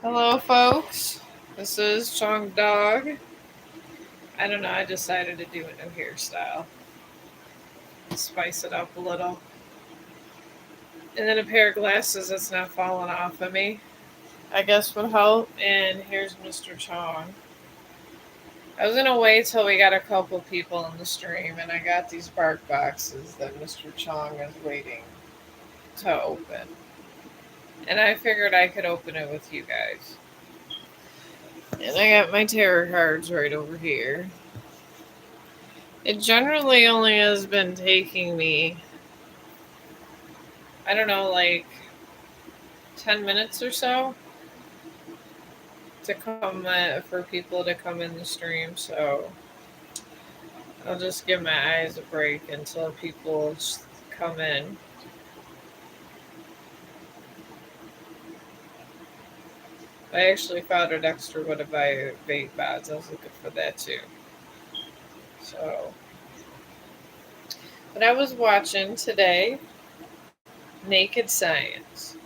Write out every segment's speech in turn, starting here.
Hello, folks. This is Chong Dog. I don't know. I decided to do a new hairstyle, spice it up a little, and then a pair of glasses that's not falling off of me. I guess would help. And here's Mr. Chong. I was gonna wait till we got a couple people in the stream, and I got these bark boxes that Mr. Chong is waiting to open, and I figured I could open it with you guys. And I got my tarot cards right over here. It generally only has been taking me, I don't know, like 10 minutes or so to come for people to come in the stream. So I'll just give my eyes a break until people come in. I actually found an extra one of my vape pods. I was looking for that too. So, but I was watching today Naked Science.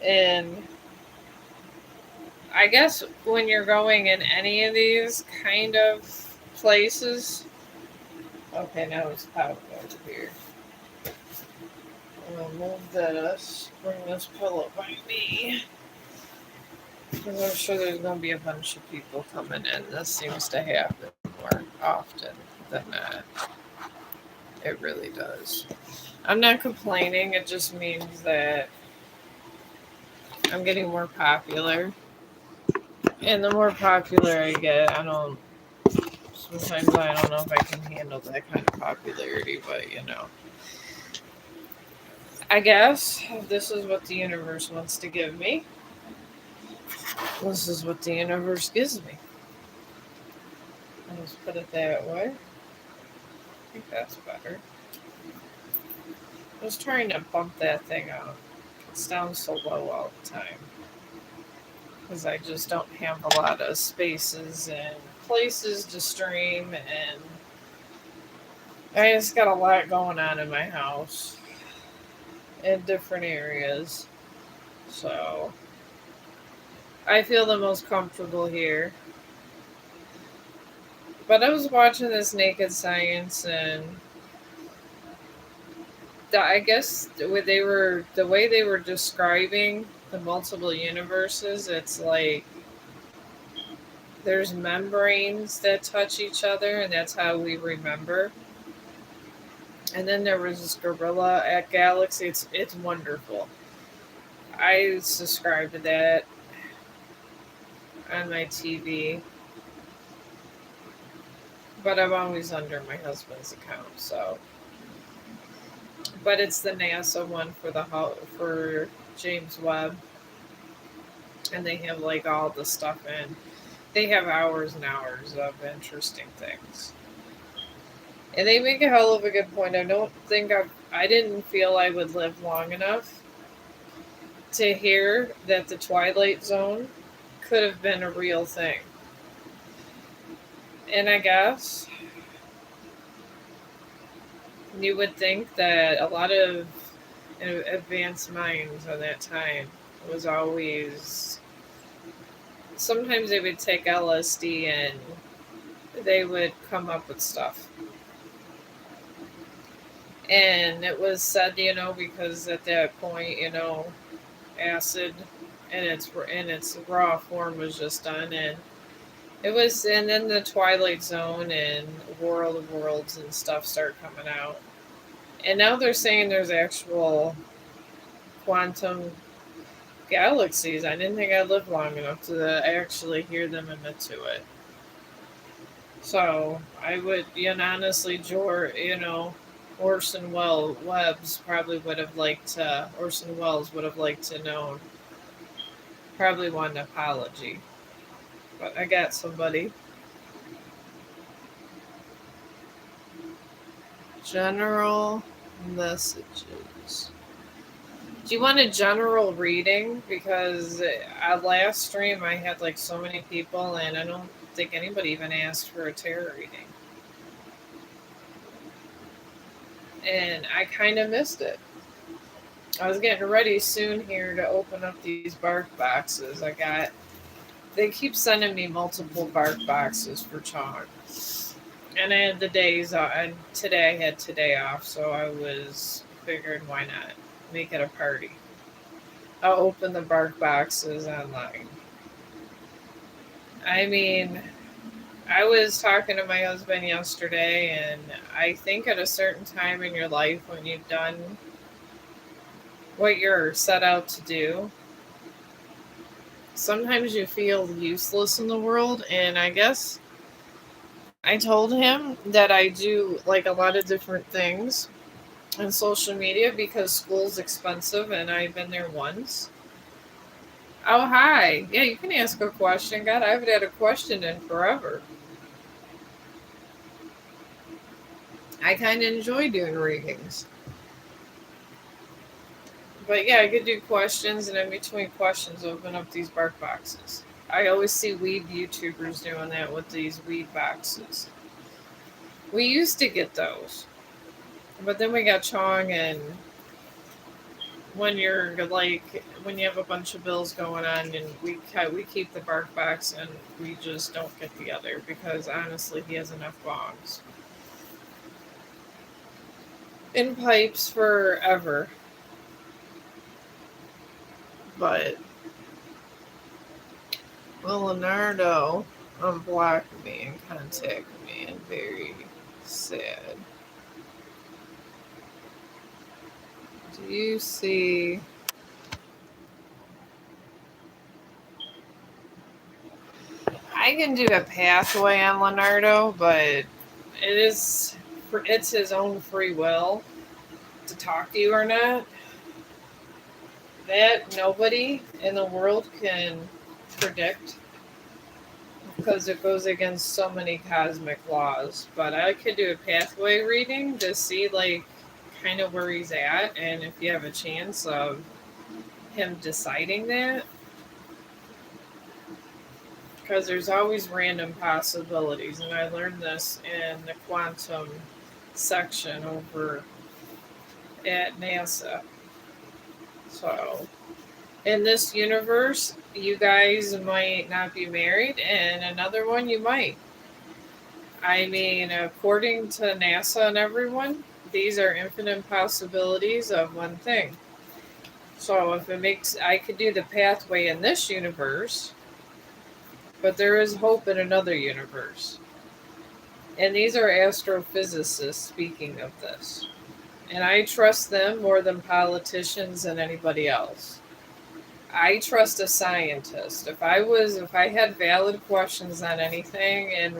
And I guess when you're going in any of these kind of places, okay, now it's popped over here. I'm gonna move this, bring this pillow by me. Because I'm sure there's gonna be a bunch of people coming in. This seems to happen more often than not. It really does. I'm not complaining, it just means that I'm getting more popular. And the more popular I get, sometimes I don't know if I can handle that kind of popularity, but I guess this is what the universe wants to give me. This is what the universe gives me. Let's put it that way. I think that's better. I was trying to bump that thing out. It's down so low all the time. Because I just don't have a lot of spaces and places to stream, and I just got a lot going on in my house in different areas. So I feel the most comfortable here. But I was watching this Naked Science, and I guess the way they were describing the multiple universes. It's like there's membranes that touch each other, and that's how we remember. And then there was this gorilla at Galaxy. It's wonderful. I subscribe to that on my TV, but I'm always under my husband's account. So, but it's the NASA one for James Webb, and they have like all the stuff in. They have hours and hours of interesting things. And they make a hell of a good point. I didn't feel I would live long enough to hear that the Twilight Zone could have been a real thing. And I guess you would think that a lot of advanced minds at that time was always, sometimes they would take LSD and they would come up with stuff. And it was said, because at that point, acid in its raw form was just done, and then the Twilight Zone and World of Worlds and stuff started coming out, and now they're saying there's actual quantum galaxies. I didn't think I'd live long enough to actually hear them admit to it. So I would, honestly, Orson Welles would have liked to know, probably want an apology. But I got somebody. General messages. Do you want a general reading? Because at last stream I had like so many people, and I don't think anybody even asked for a tarot reading. And I kind of missed it. I was getting ready soon here to open up these bark boxes. They keep sending me multiple bark boxes for Chong. And I had the days off, and today I had today off, so I was figuring why not make it a party. I'll open the bark boxes online. I mean, I was talking to my husband yesterday, and I think at a certain time in your life when you've done what you're set out to do, sometimes you feel useless in the world. And I guess I told him that I do like a lot of different things on social media because school's expensive and I've been there once. Oh, hi. Yeah, you can ask a question. God, I haven't had a question in forever. I kind of enjoy doing readings. But yeah, I could do questions, and in between questions, open up these bark boxes. I always see weed YouTubers doing that with these weed boxes. We used to get those, but then we got Chong, and when you have a bunch of bills going on, and we keep the bark box, and we just don't get the other because honestly, he has enough bongs and pipes forever. But well, Leonardo unblocked me and contacted me, and very sad. Do you see? I can do a pathway on Leonardo, but it's his own free will to talk to you or not. That nobody in the world can predict because it goes against so many cosmic laws. But I could do a pathway reading to see like kind of where he's at, and if you have a chance of him deciding that, because there's always random possibilities, and I learned this in the quantum section over at NASA. So in this universe, you guys might not be married, and another one you might. I mean, according to NASA and everyone, these are infinite possibilities of one thing. So if it makes, I could do the pathway in this universe, but there is hope in another universe. And these are astrophysicists speaking of this. And I trust them more than politicians and anybody else. I trust a scientist. If I had valid questions on anything and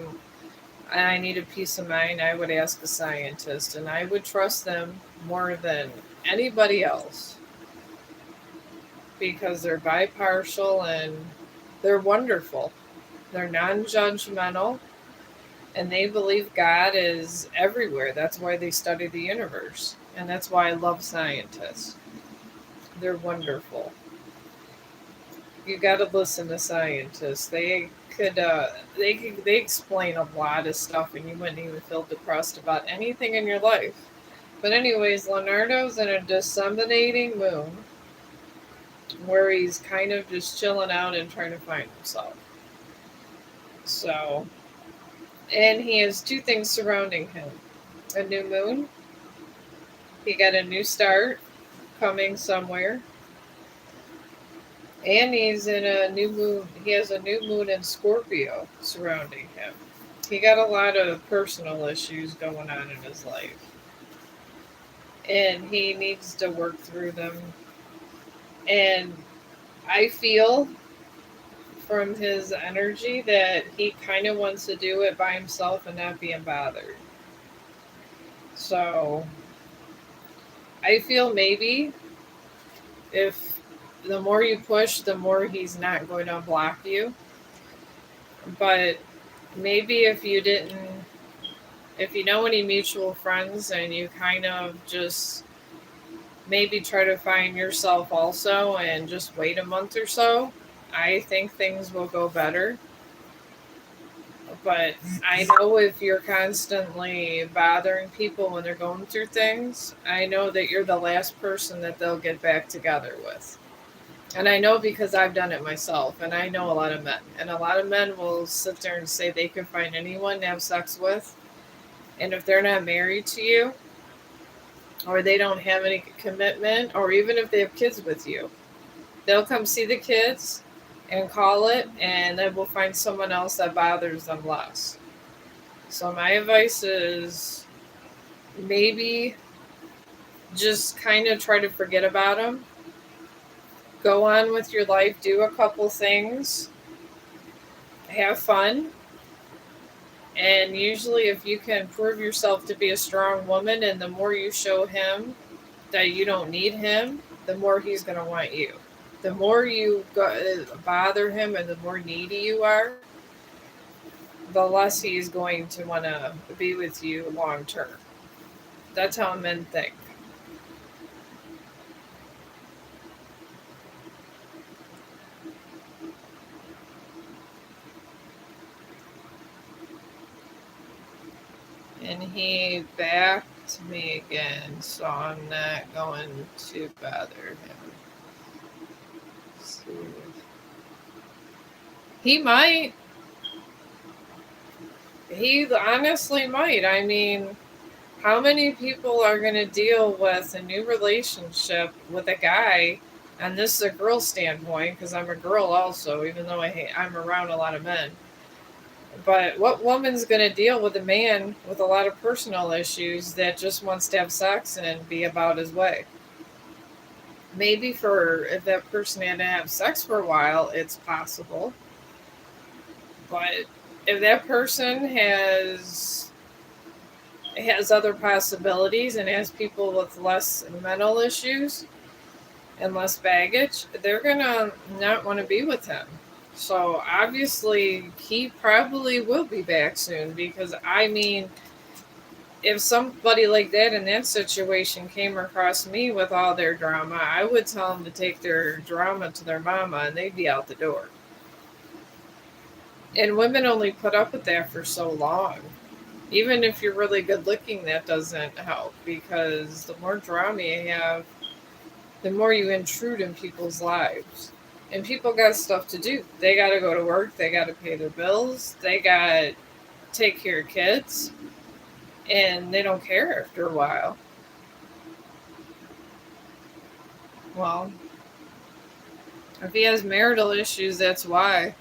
I needed peace of mind, I would ask a scientist, and I would trust them more than anybody else because they're bipartial and they're wonderful. They're non-judgmental, and they believe God is everywhere. That's why they study the universe, and that's why I love scientists. They're wonderful. You got to listen to scientists. They explain a lot of stuff, and you wouldn't even feel depressed about anything in your life. But anyways, Leonardo's in a disseminating moon where he's kind of just chilling out and trying to find himself. So, and he has two things surrounding him: a new moon. He got a new start coming somewhere, and he's in a new moon. He has a new moon in Scorpio surrounding him. He got a lot of personal issues going on in his life, and he needs to work through them. And I feel from his energy that he kind of wants to do it by himself and not being bothered. So I feel maybe if the more you push, the more he's not going to block you. But maybe if you know any mutual friends and you kind of just maybe try to find yourself also and just wait a month or so, I think things will go better. But I know if you're constantly bothering people when they're going through things, I know that you're the last person that they'll get back together with. And I know because I've done it myself, and I know a lot of men. And a lot of men will sit there and say they can find anyone to have sex with. And if they're not married to you, or they don't have any commitment, or even if they have kids with you, they'll come see the kids and call it, and then we'll find someone else that bothers them less. So my advice is maybe just kind of try to forget about them. Go on with your life, do a couple things, have fun. And usually, if you can prove yourself to be a strong woman, and the more you show him that you don't need him, the more he's going to want you. The more you bother him and the more needy you are, the less he's going to want to be with you long term. That's how men think. And he backed me again, so I'm not going to bother him. So he might. He honestly might. I mean, how many people are going to deal with a new relationship with a guy? And this is a girl standpoint because I'm a girl also, even though I'm around a lot of men. But what woman's going to deal with a man with a lot of personal issues that just wants to have sex and be about his way? Maybe for if that person had to have sex for a while, it's possible. But if that person has other possibilities and has people with less mental issues and less baggage, they're gonna not want to be with him. So obviously, he probably will be back soon because I mean, if somebody like that in that situation came across me with all their drama, I would tell them to take their drama to their mama and they'd be out the door. And women only put up with that for so long. Even if you're really good looking, that doesn't help because the more drama you have, the more you intrude in people's lives. And people got stuff to do. They got to go to work, they got to pay their bills, they got to take care of kids, and they don't care after a while. Well, if he has marital issues, that's why.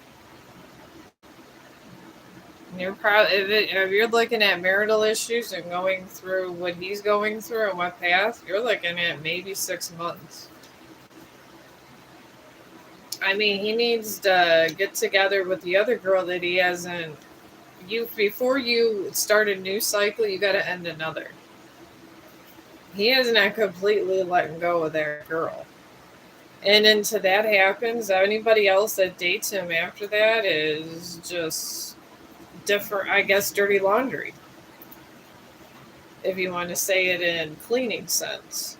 You're probably if you're looking at marital issues and going through what he's going through and what path, you're looking at maybe 6 months. I mean, he needs to get together with the other girl that he hasn't. You before you start a new cycle, you got to end another. He has not completely let go of that girl, and until that happens, anybody else that dates him after that is just different. I guess dirty laundry, if you want to say it in cleaning sense.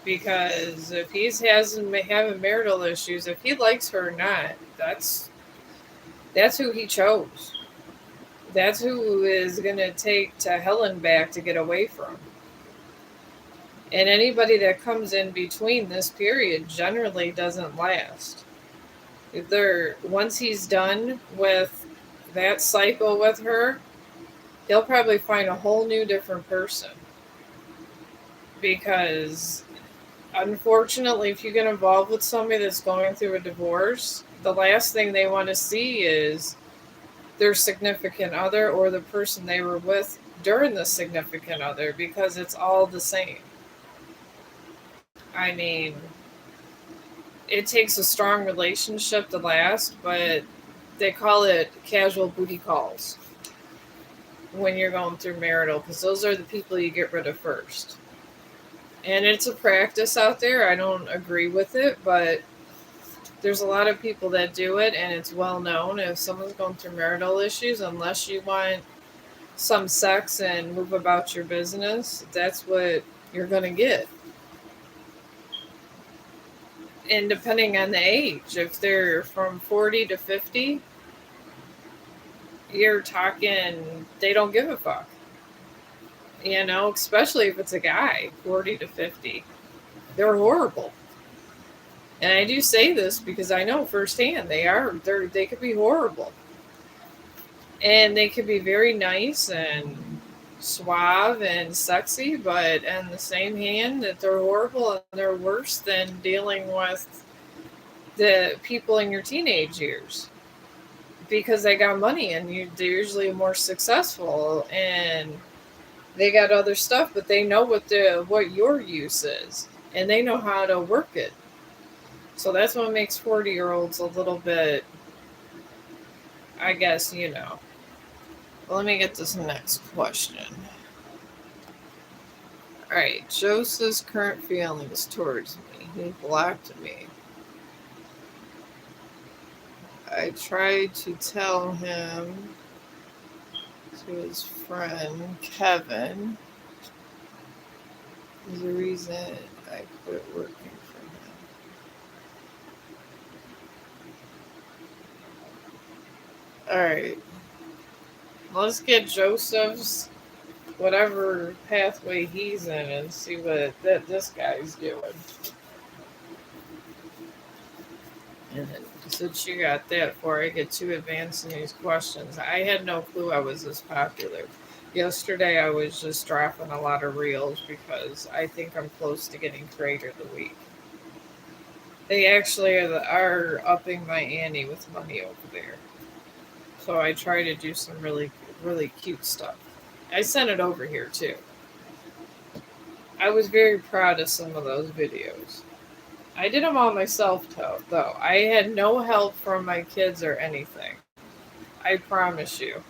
Because if he's hasn't having marital issues, if he likes her or not, that's who he chose. That's who is going to take to hell and back to get away from. And anybody that comes in between this period generally doesn't last. If they're once he's done with that cycle with her, he'll probably find a whole new different person. Because unfortunately, if you get involved with somebody that's going through a divorce, the last thing they want to see is their significant other or the person they were with during the significant other because it's all the same. I mean, it takes a strong relationship to last, but they call it casual booty calls when you're going through marital because those are the people you get rid of first. And it's a practice out there. I don't agree with it, but there's a lot of people that do it, and it's well known. If someone's going through marital issues, unless you want some sex and move about your business, that's what you're going to get. And depending on the age, if they're from 40 to 50, you're talking, they don't give a fuck. You know, especially if it's a guy, 40 to 50. They're horrible. And I do say this because I know firsthand they could be horrible. And they could be very nice and suave and sexy, but in the same hand that they're horrible and they're worse than dealing with the people in your teenage years because they got money and they're usually more successful and they got other stuff, but they know what your use is and they know how to work it. So that's what makes 40-year-olds a little bit, I guess, you know. Well, let me get this next question. All right, Joseph's current feelings towards me. He blocked me. I tried to tell him to his friend Kevin is the reason I quit working for him. All right, let's get Joseph's whatever pathway he's in and see what this guy's doing. And since you got that, before I get too advanced in these questions, I had no clue I was this popular. Yesterday, I was just dropping a lot of reels because I think I'm close to getting Creator of the Week. They actually are upping my ante with money over there. So I try to do some really, really cute stuff. I sent it over here too. I was very proud of some of those videos. I did them all myself, though. I had no help from my kids or anything. I promise you.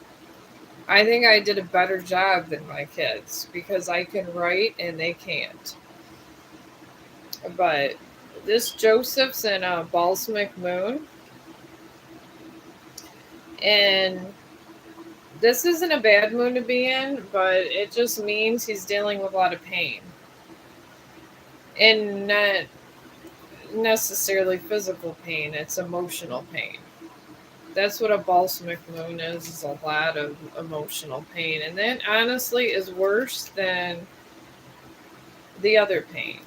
I think I did a better job than my kids because I can write and they can't. But this Joseph's in a balsamic moon, and this isn't a bad moon to be in, but it just means he's dealing with a lot of pain. And not necessarily physical pain, it's emotional pain. That's what a balsamic moon is a lot of emotional pain. And that honestly is worse than the other pain.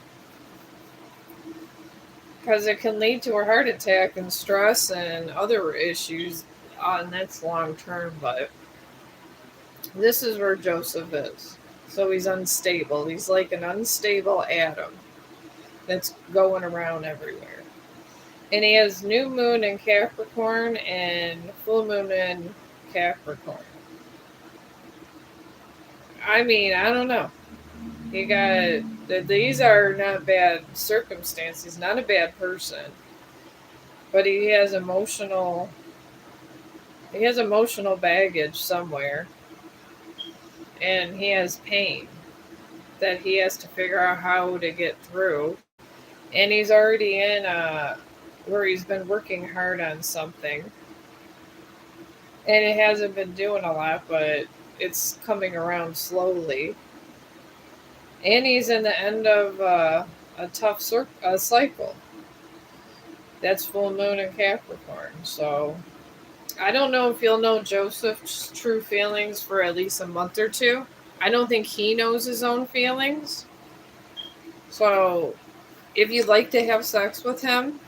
Because it can lead to a heart attack and stress and other issues, and that's long term. But this is where Joseph is. So he's unstable. He's like an unstable atom that's going around everywhere. And he has new moon in Capricorn and full moon in Capricorn. I mean, I don't know. He got these are not bad circumstances. He's not a bad person, but he has emotional baggage somewhere, and he has pain that he has to figure out how to get through. And he's already in where he's been working hard on something, and it hasn't been doing a lot, but it's coming around slowly. And he's in the end of a tough cycle. That's full moon in Capricorn. So I don't know if you'll know Joseph's true feelings for at least a month or two. I don't think he knows his own feelings. So if you'd like to have sex with him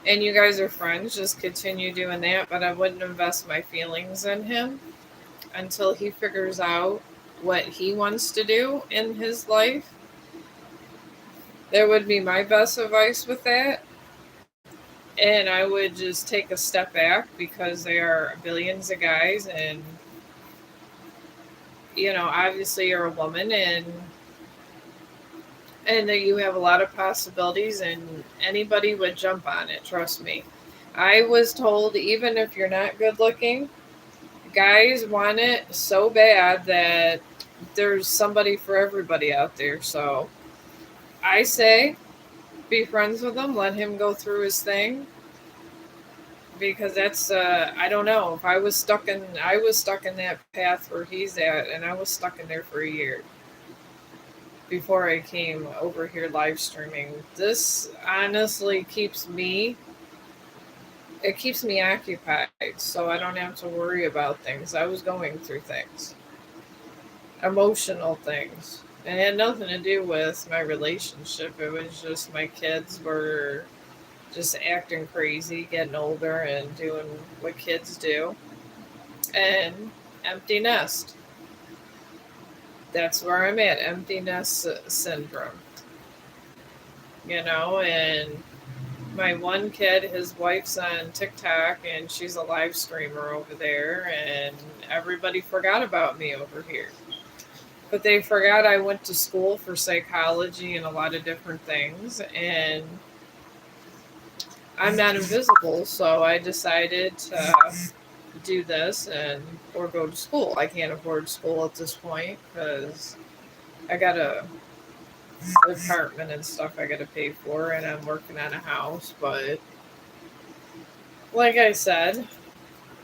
and you guys are friends, just continue doing that. But I wouldn't invest my feelings in him until he figures out what he wants to do in his life. That would be my best advice with that. And I would just take a step back because there are billions of guys, and you know, obviously you're a woman, and that you have a lot of possibilities, and anybody would jump on it. Trust me. I was told even if you're not good looking, guys want it so bad that there's somebody for everybody out there. So I say be friends with him, let him go through his thing, because that's I don't know, if I was stuck in that path where he's at, and I was stuck in there for a year before I came over here live streaming. This honestly keeps me it keeps me occupied, so I don't have to worry about things. I was going through things, emotional things. And it had nothing to do with my relationship. It was just my kids were just acting crazy, getting older, and doing what kids do. And empty nest. That's where I'm at. Empty nest syndrome. And my one kid, his wife's on TikTok and she's a live streamer over there, and everybody forgot about me over here. But they forgot I went to school for psychology and a lot of different things, and I'm not invisible, so I decided to do this and or go to school. I can't afford school at this point because I got a apartment and stuff I got to pay for, and I'm working on a house. But like I said,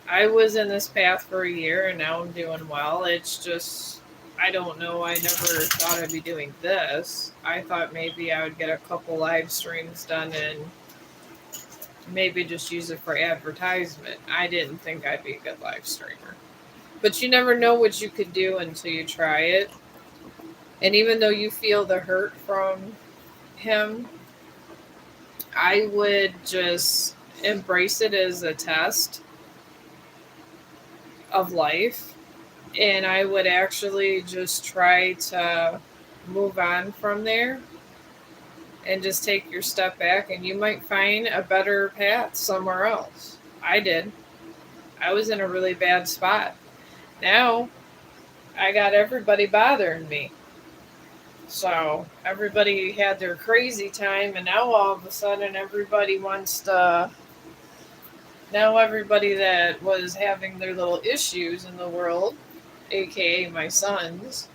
I was in this path for a year, and now I'm doing well. It's just I don't know. I never thought I'd be doing this. I thought maybe I would get a couple live streams done and maybe just use it for advertisement. I didn't think I'd be a good live streamer. But you never know what you could do until you try it. And even though you feel the hurt from him, I would just embrace it as a test of life. And I would actually just try to move on from there and just take your step back, and you might find a better path somewhere else. I did. I was in a really bad spot. Now I got everybody bothering me. So everybody had their crazy time, and now all of a sudden everybody wants to. Now everybody that was having their little issues in the world, aka my sons,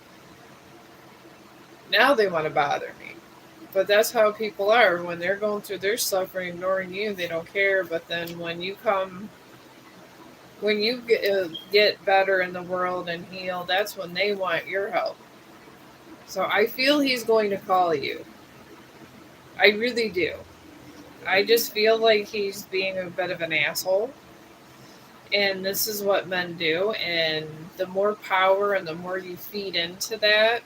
now they want to bother me. But that's how people are. When they're going through their suffering, ignoring you, they don't care. But then when you get better in the world and heal, that's when they want your help. So I feel he's going to call you. I really do. I just feel like he's being a bit of an asshole. And this is what men do. And the more power and the more you feed into that,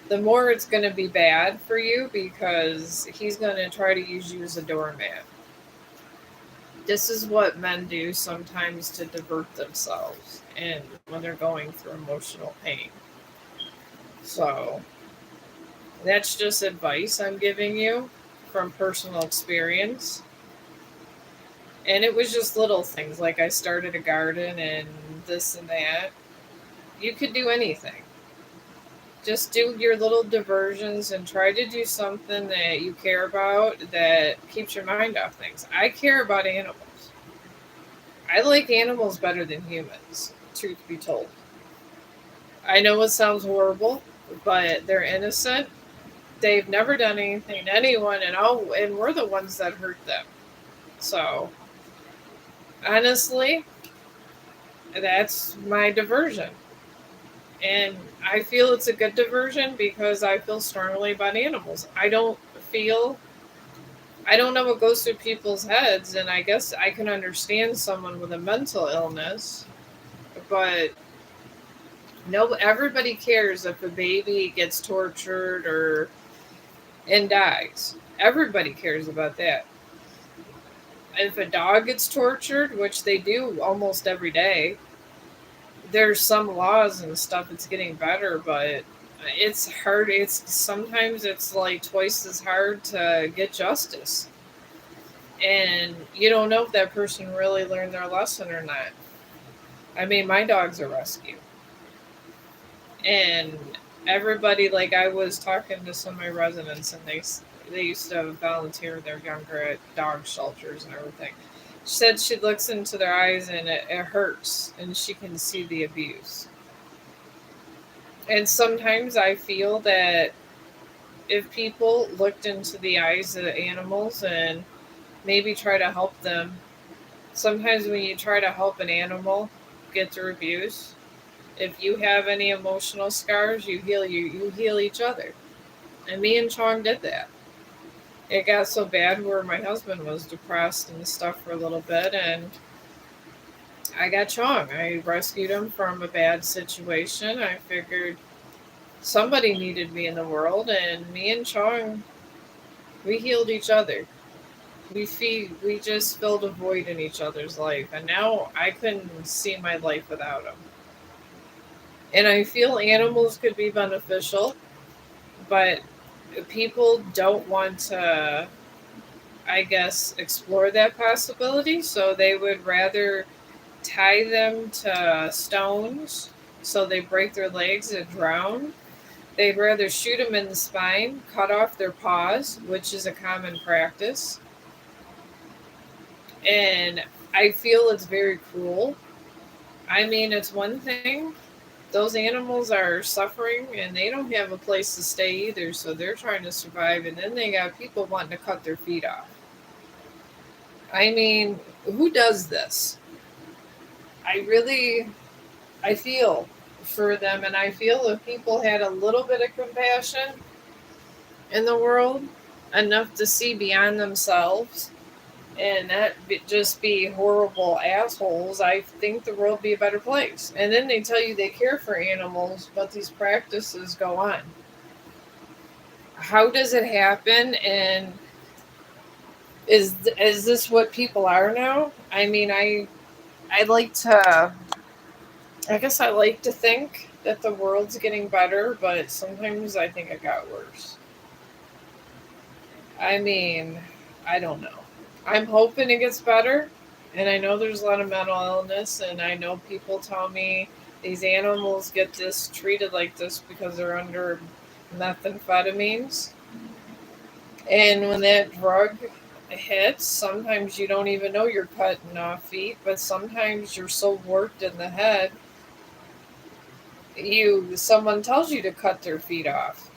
the more it's going to be bad for you because he's going to try to use you as a doormat. This is what men do sometimes to divert themselves and when they're going through emotional pain. So that's just advice I'm giving you from personal experience. And it was just little things like I started a garden and this and that. You could do anything. Just do your little diversions and try to do something that you care about that keeps your mind off things. I care about animals. I like animals better than humans, truth be told. I know it sounds horrible, but they're innocent. They've never done anything to anyone, and we're the ones that hurt them. So, honestly, that's my diversion. And I feel it's a good diversion because I feel strongly about animals. Feel, I don't know what goes through people's heads, and I guess I can understand someone with a mental illness, but no, everybody cares if a baby gets tortured or and dies. Everybody cares about that. If a dog gets tortured, which they do almost every day, there's some laws and stuff. It's getting better, but it's hard. It's like twice as hard to get justice, and you don't know if that person really learned their lesson or not. I mean, my dog's a rescue, and everybody, like, I was talking to some of my residents, and they used to volunteer when they're younger at dog shelters and everything. She said she looks into their eyes and it hurts, and she can see the abuse. And sometimes I feel that if people looked into the eyes of the animals and maybe try to help them, sometimes when you try to help an animal get through abuse, if you have any emotional scars, you heal each other. And me and Chong did that. It got so bad where my husband was depressed and stuff for a little bit, and I got Chong. I rescued him from a bad situation. I figured somebody needed me in the world, and me and Chong, we healed each other. We just filled a void in each other's life, and now I couldn't see my life without him. And I feel animals could be beneficial, but people don't want to, I guess, explore that possibility, so they would rather tie them to stones so they break their legs and drown. They'd rather shoot them in the spine, cut off their paws, which is a common practice. And I feel it's very cruel. I mean, it's one thing. Those animals are suffering and they don't have a place to stay either, so they're trying to survive. And then they got people wanting to cut their feet off. I mean, who does this? I really, I feel for them, and I feel if people had a little bit of compassion in the world, enough to see beyond themselves and not just be horrible assholes, I think the world would be a better place. And then they tell you they care for animals, but these practices go on. How does it happen? And is this what people are now? I mean, I like to. I guess I like to think that the world's getting better, but sometimes I think it got worse. I mean, I don't know. I'm hoping it gets better. And I know there's a lot of mental illness, and I know people tell me these animals get this treated like this because they're under methamphetamines. And when that drug hits, sometimes you don't even know you're cutting off feet, but sometimes you're so worked in the head, someone tells you to cut their feet off.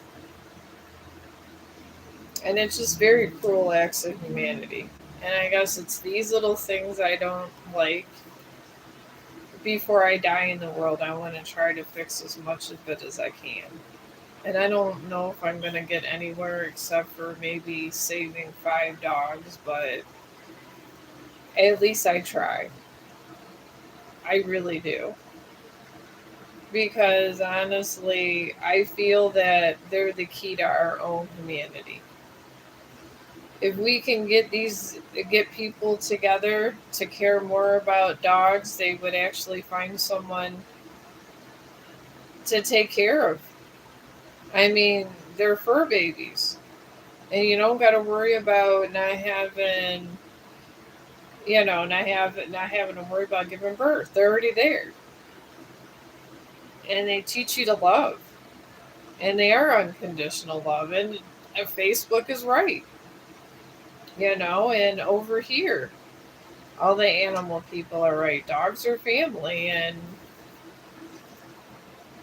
And it's just very cruel acts of humanity. And I guess it's these little things I don't like. Before I die in the world, I want to try to fix as much of it as I can. And I don't know if I'm going to get anywhere except for maybe saving 5 dogs, but at least I try. I really do. Because honestly, I feel that they're the key to our own humanity. If we can get people together to care more about dogs, they would actually find someone to take care of. I mean, they're fur babies, and you don't got to worry about not having, not having to worry about giving birth. They're already there, and they teach you to love, and they are unconditional love. And Facebook is right, and over here, all the animal people are right. Dogs are family, and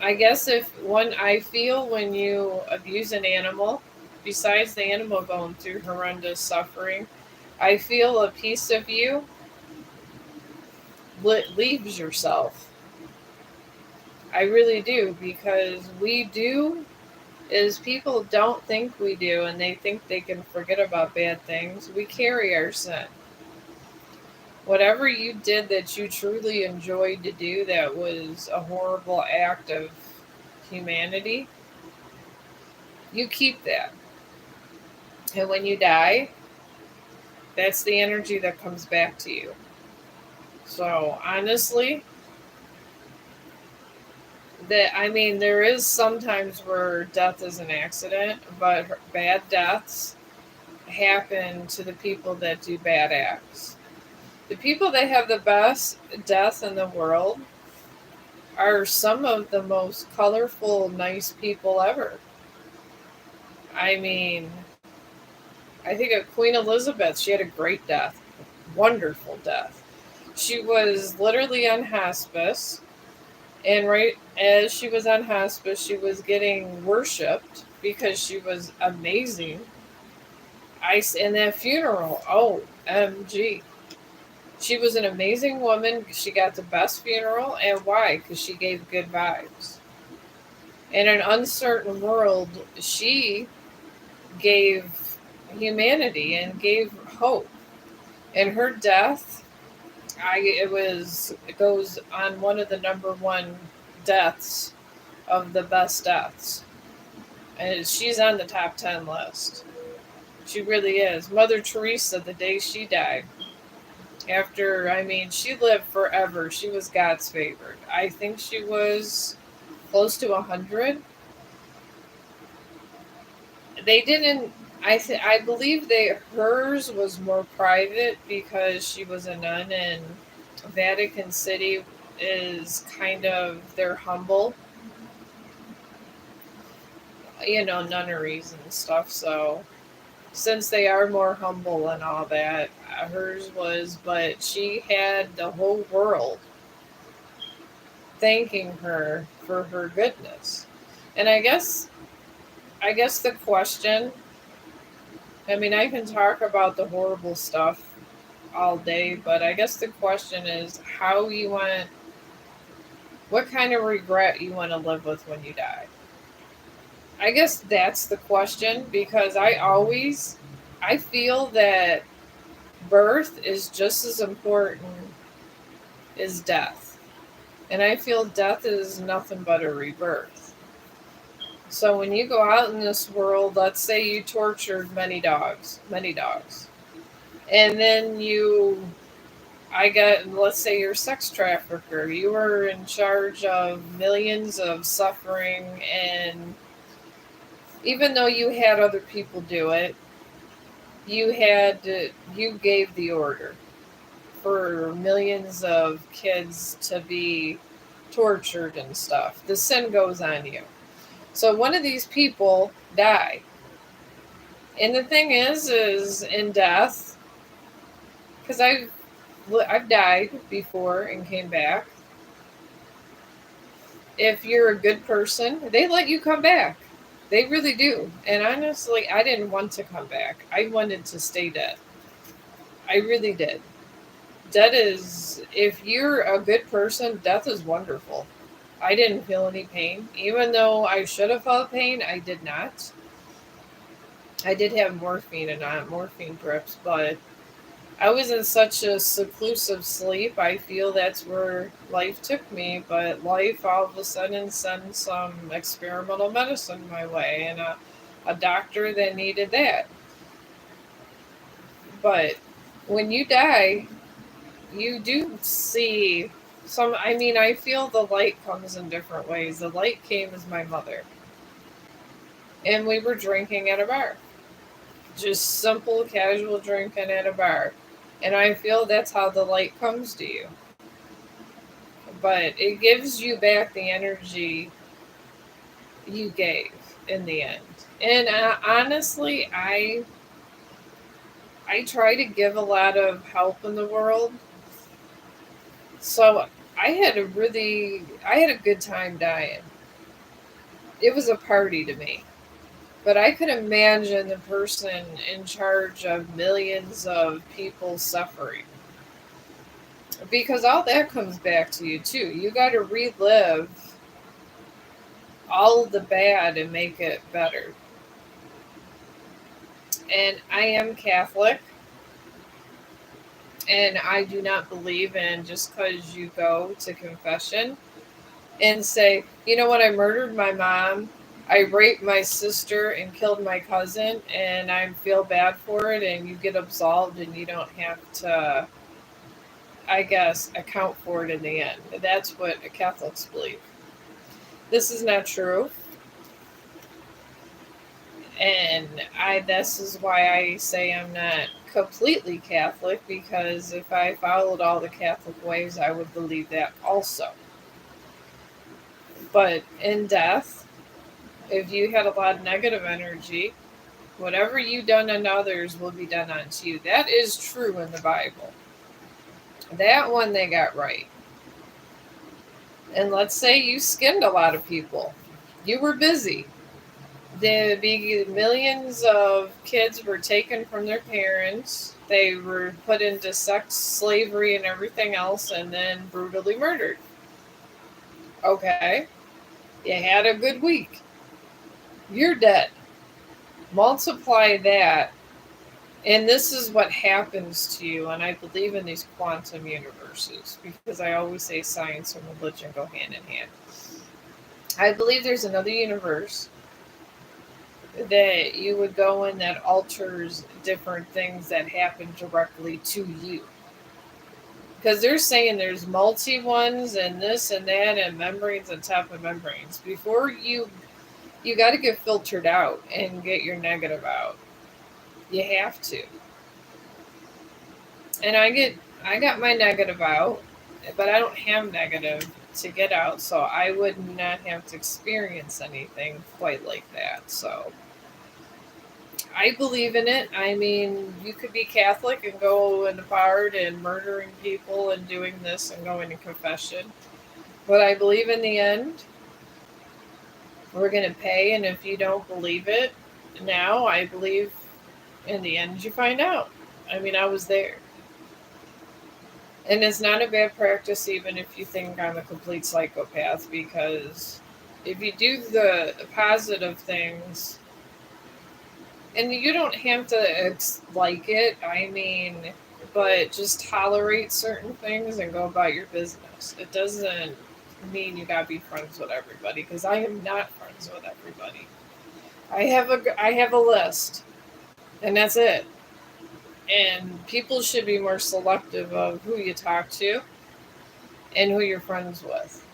I guess if one I feel when you abuse an animal, besides the animal going through horrendous suffering, I feel a piece of you leaves yourself. I really do, because we do is people don't think we do, and they think they can forget about bad things. We carry our sin. Whatever you did that you truly enjoyed to do that was a horrible act of humanity, you keep that. And when you die, that's the energy that comes back to you. So honestly, there is sometimes where death is an accident, but bad deaths happen to the people that do bad acts. The people that have the best death in the world are some of the most colorful, nice people ever. I mean, I think of Queen Elizabeth, she had a great death, wonderful death. She was literally on hospice, and right as she was on hospice, she was getting worshipped because she was amazing. In that funeral, OMG. She was an amazing woman. She got the best funeral. And why? Because she gave good vibes. In an uncertain world, she gave humanity and gave hope. And her death, it goes on one of the number one deaths of the best deaths. And she's on the top 10 list. She really is. Mother Teresa, the day she died, after, I mean, she lived forever. She was God's favorite. I think she was close to 100. They didn't, I believe hers was more private because she was a nun, and Vatican City is kind of, they're humble, nunneries and stuff. So since they are more humble and all that, hers was, but she had the whole world thanking her for her goodness. And I guess the question, I mean, I can talk about the horrible stuff all day, but I guess the question is what kind of regret you want to live with when you die. I guess that's the question, because I feel that birth is just as important as death. And I feel death is nothing but a rebirth. So when you go out in this world, let's say you tortured many dogs, and then let's say you're a sex trafficker, you were in charge of millions of suffering, and even though you had other people do it, you gave the order for millions of kids to be tortured and stuff. The sin goes on you. So one of these people die. And the thing is in death, because I've died before and came back. If you're a good person, they let you come back. They really do. And honestly, I didn't want to come back. I wanted to stay dead. I really did. If you're a good person, death is wonderful. I didn't feel any pain. Even though I should have felt pain, I did not. I did have morphine and not morphine drips, but I was in such a seclusive sleep. I feel that's where life took me, but life all of a sudden sent some experimental medicine my way, and a doctor that needed that. But when you die, you do see I feel the light comes in different ways. The light came as my mother, and we were drinking at a bar. Just simple, casual drinking at a bar. And I feel that's how the light comes to you. But it gives you back the energy you gave in the end. And honestly, I try to give a lot of help in the world. So I had a good time dying. It was a party to me. But I could imagine the person in charge of millions of people suffering. Because all that comes back to you too. You got to relive all of the bad and make it better. And I am Catholic, and I do not believe in just because you go to confession and say, you know what, I murdered my mom, I raped my sister and killed my cousin, and I feel bad for it, and you get absolved and you don't have to, I guess, account for it in the end. That's what Catholics believe. This is not true. And this is why I say I'm not completely Catholic, because if I followed all the Catholic ways, I would believe that also. But in death, if you had a lot of negative energy, whatever you done on others will be done unto you. That is true in the Bible. That one they got right. And let's say you skinned a lot of people. You were busy. Millions of kids were taken from their parents. They were put into sex slavery and everything else, and then brutally murdered. Okay, you had a good week. You're dead. Multiply that And this is what happens to you. And I believe in these quantum universes because I always say science and religion go hand in hand. I believe there's another universe that you would go in that alters different things that happen directly to you. Because they're saying there's multi ones and this and that and membranes on top of membranes. Before you got to get filtered out and get your negative out. You have to. And I got my negative out, but I don't have negative to get out, so I would not have to experience anything quite like that. So I believe in it. I mean, you could be Catholic and go in the part and murdering people and doing this and going to confession. But I believe in the end, we're going to pay. And if you don't believe it now, I believe in the end you find out. I mean, I was there. And it's not a bad practice, even if you think I'm a complete psychopath, because if you do the positive things, and you don't have to like it, I mean, but just tolerate certain things and go about your business. It doesn't mean you gotta be friends with everybody, because I am not friends with everybody. I have a list, and that's it. And people should be more selective of who you talk to and who you're friends with.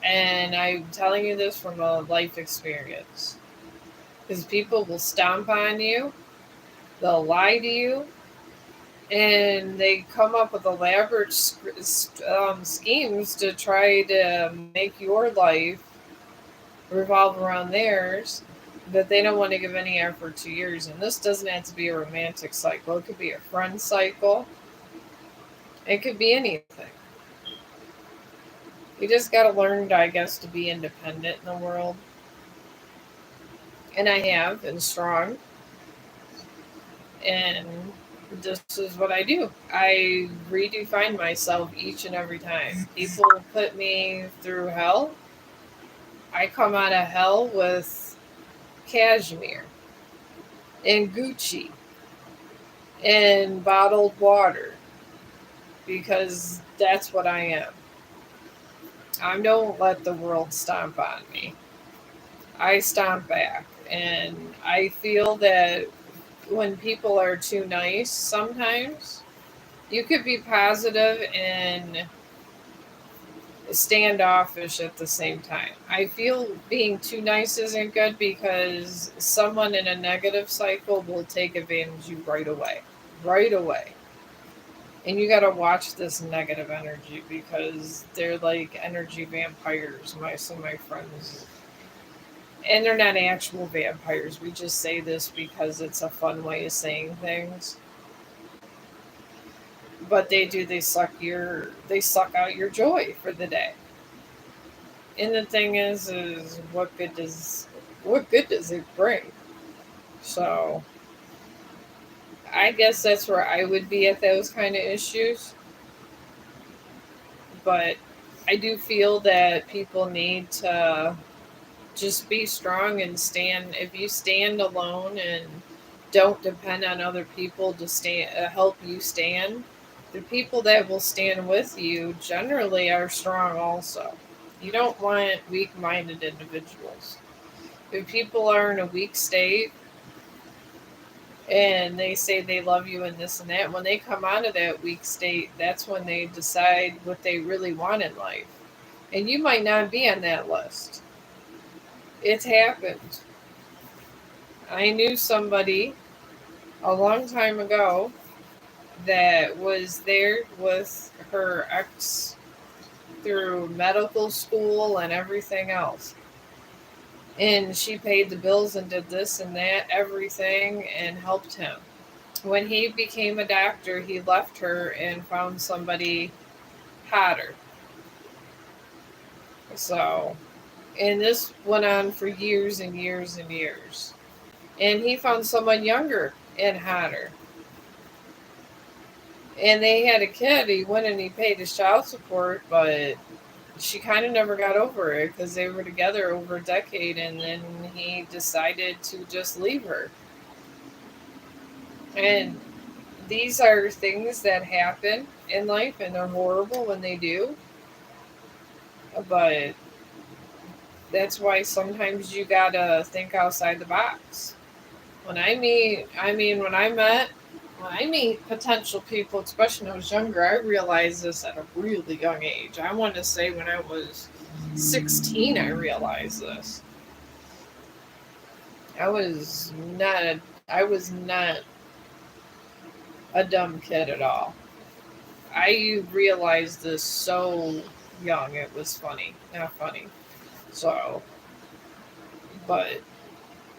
And I'm telling you this from a life experience. Because people will stomp on you, they'll lie to you, and they come up with elaborate schemes to try to make your life revolve around theirs, but they don't want to give any effort to yours. And this doesn't have to be a romantic cycle, it could be a friend cycle, it could be anything. You just got to learn, I guess, to be independent in the world. And I have, and strong. And this is what I do. I redefine myself each and every time. People put me through hell. I come out of hell with cashmere and Gucci and bottled water because that's what I am. I don't let the world stomp on me. I stomp back. And I feel that when people are too nice sometimes, you could be positive and standoffish at the same time. I feel being too nice isn't good because someone in a negative cycle will take advantage of you right away. Right away. And you got to watch this negative energy because they're like energy vampires. Some of my friends, and they're not actual vampires. We just say this because it's a fun way of saying things. But they suck out your joy for the day. And the thing is what good does it bring? So I guess that's where I would be at those kind of issues. But I do feel that people need to just be strong and stand. If you stand alone and don't depend on other people to stand, help you stand, the people that will stand with you generally are strong also. You don't want weak minded individuals. If people are in a weak state and they say they love you and this and that, when they come out of that weak state, that's when they decide what they really want in life. And you might not be on that list. It's happened. I knew somebody a long time ago that was there with her ex through medical school and everything else. And she paid the bills and did this and that, everything, and helped him. When he became a doctor, he left her and found somebody hotter. So, and this went on for years and years and years. And he found someone younger and hotter. And they had a kid. He went and he paid his child support, but she kind of never got over it because they were together over a decade, and then he decided to just leave her. And these are things that happen in life and they're horrible when they do. But that's why sometimes you gotta think outside the box. When I meet potential people, especially when I was younger, I realized this at a really young age. I want to say when I was 16, I realized this. I was not a dumb kid at all. I realized this so young. It was funny, not funny. So, but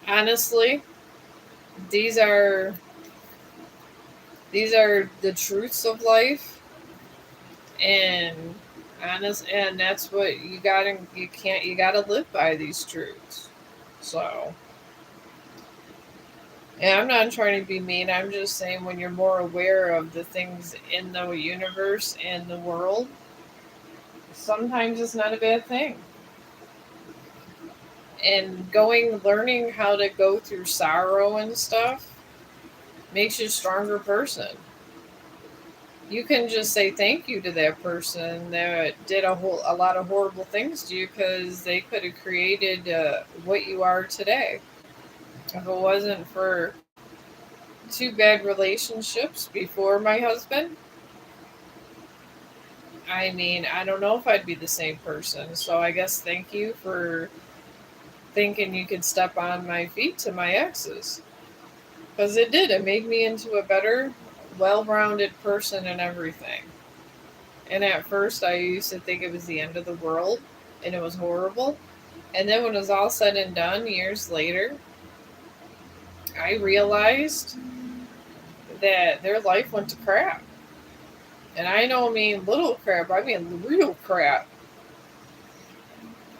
honestly, these are these are the truths of life, and and that's what you gotta live by these truths. So, and I'm not trying to be mean. I'm just saying when you're more aware of the things in the universe and the world, sometimes it's not a bad thing. And learning how to go through sorrow and stuff makes you a stronger person. You can just say thank you to that person that did a lot of horrible things to you because they could have created what you are today. If it wasn't for two bad relationships before my husband, I mean, I don't know if I'd be the same person. So I guess thank you for thinking you could step on my feet to my exes. Because it did. It made me into a better, well rounded person and everything. And at first, I used to think it was the end of the world and it was horrible. And then when it was all said and done, years later, I realized that their life went to crap. And I don't mean little crap, I mean real crap.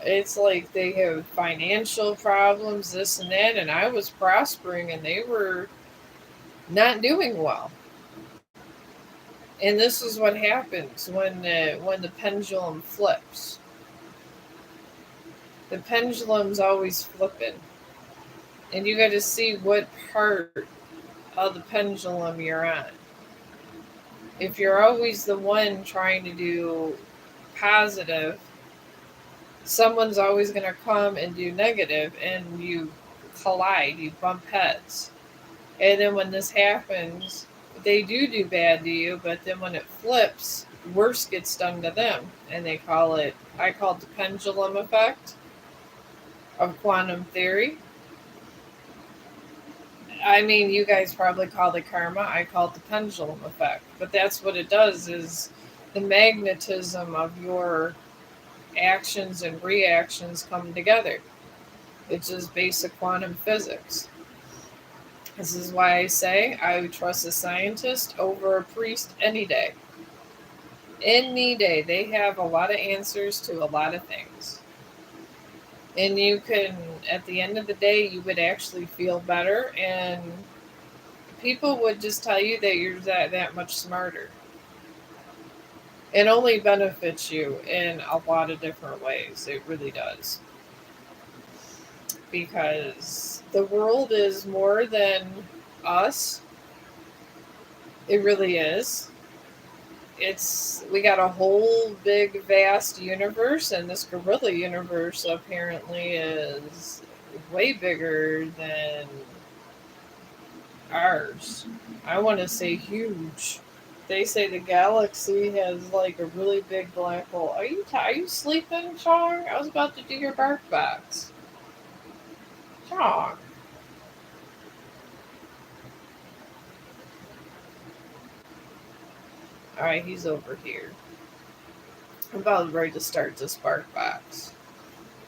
It's like they have financial problems, this and that, and I was prospering and they were not doing well. And this is what happens when the pendulum flips. The pendulum's always flipping, and you got to see what part of the pendulum you're on. If you're always the one trying to do positive, someone's always going to come and do negative, and you collide, you bump heads. And then when this happens, they do bad to you, but then when it flips, worse gets done to them. And I call it the pendulum effect of quantum theory. I mean, you guys probably call it karma. I call it the pendulum effect. But that's what it does is the magnetism of your actions and reactions come together. It's just basic quantum physics. This is why I say I would trust a scientist over a priest any day. Any day. They have a lot of answers to a lot of things. And you can, at the end of the day, you would actually feel better, and people would just tell you that you're that much smarter. It only benefits you in a lot of different ways. It really does. Because the world is more than us. It really is. We got a whole big vast universe, and this gorilla universe apparently is way bigger than ours. I want to say huge. They say the galaxy has like a really big black hole. Are you sleeping, Chong? I was about to do your bark box. Chong. All right, he's over here. I'm about ready to start this bark box.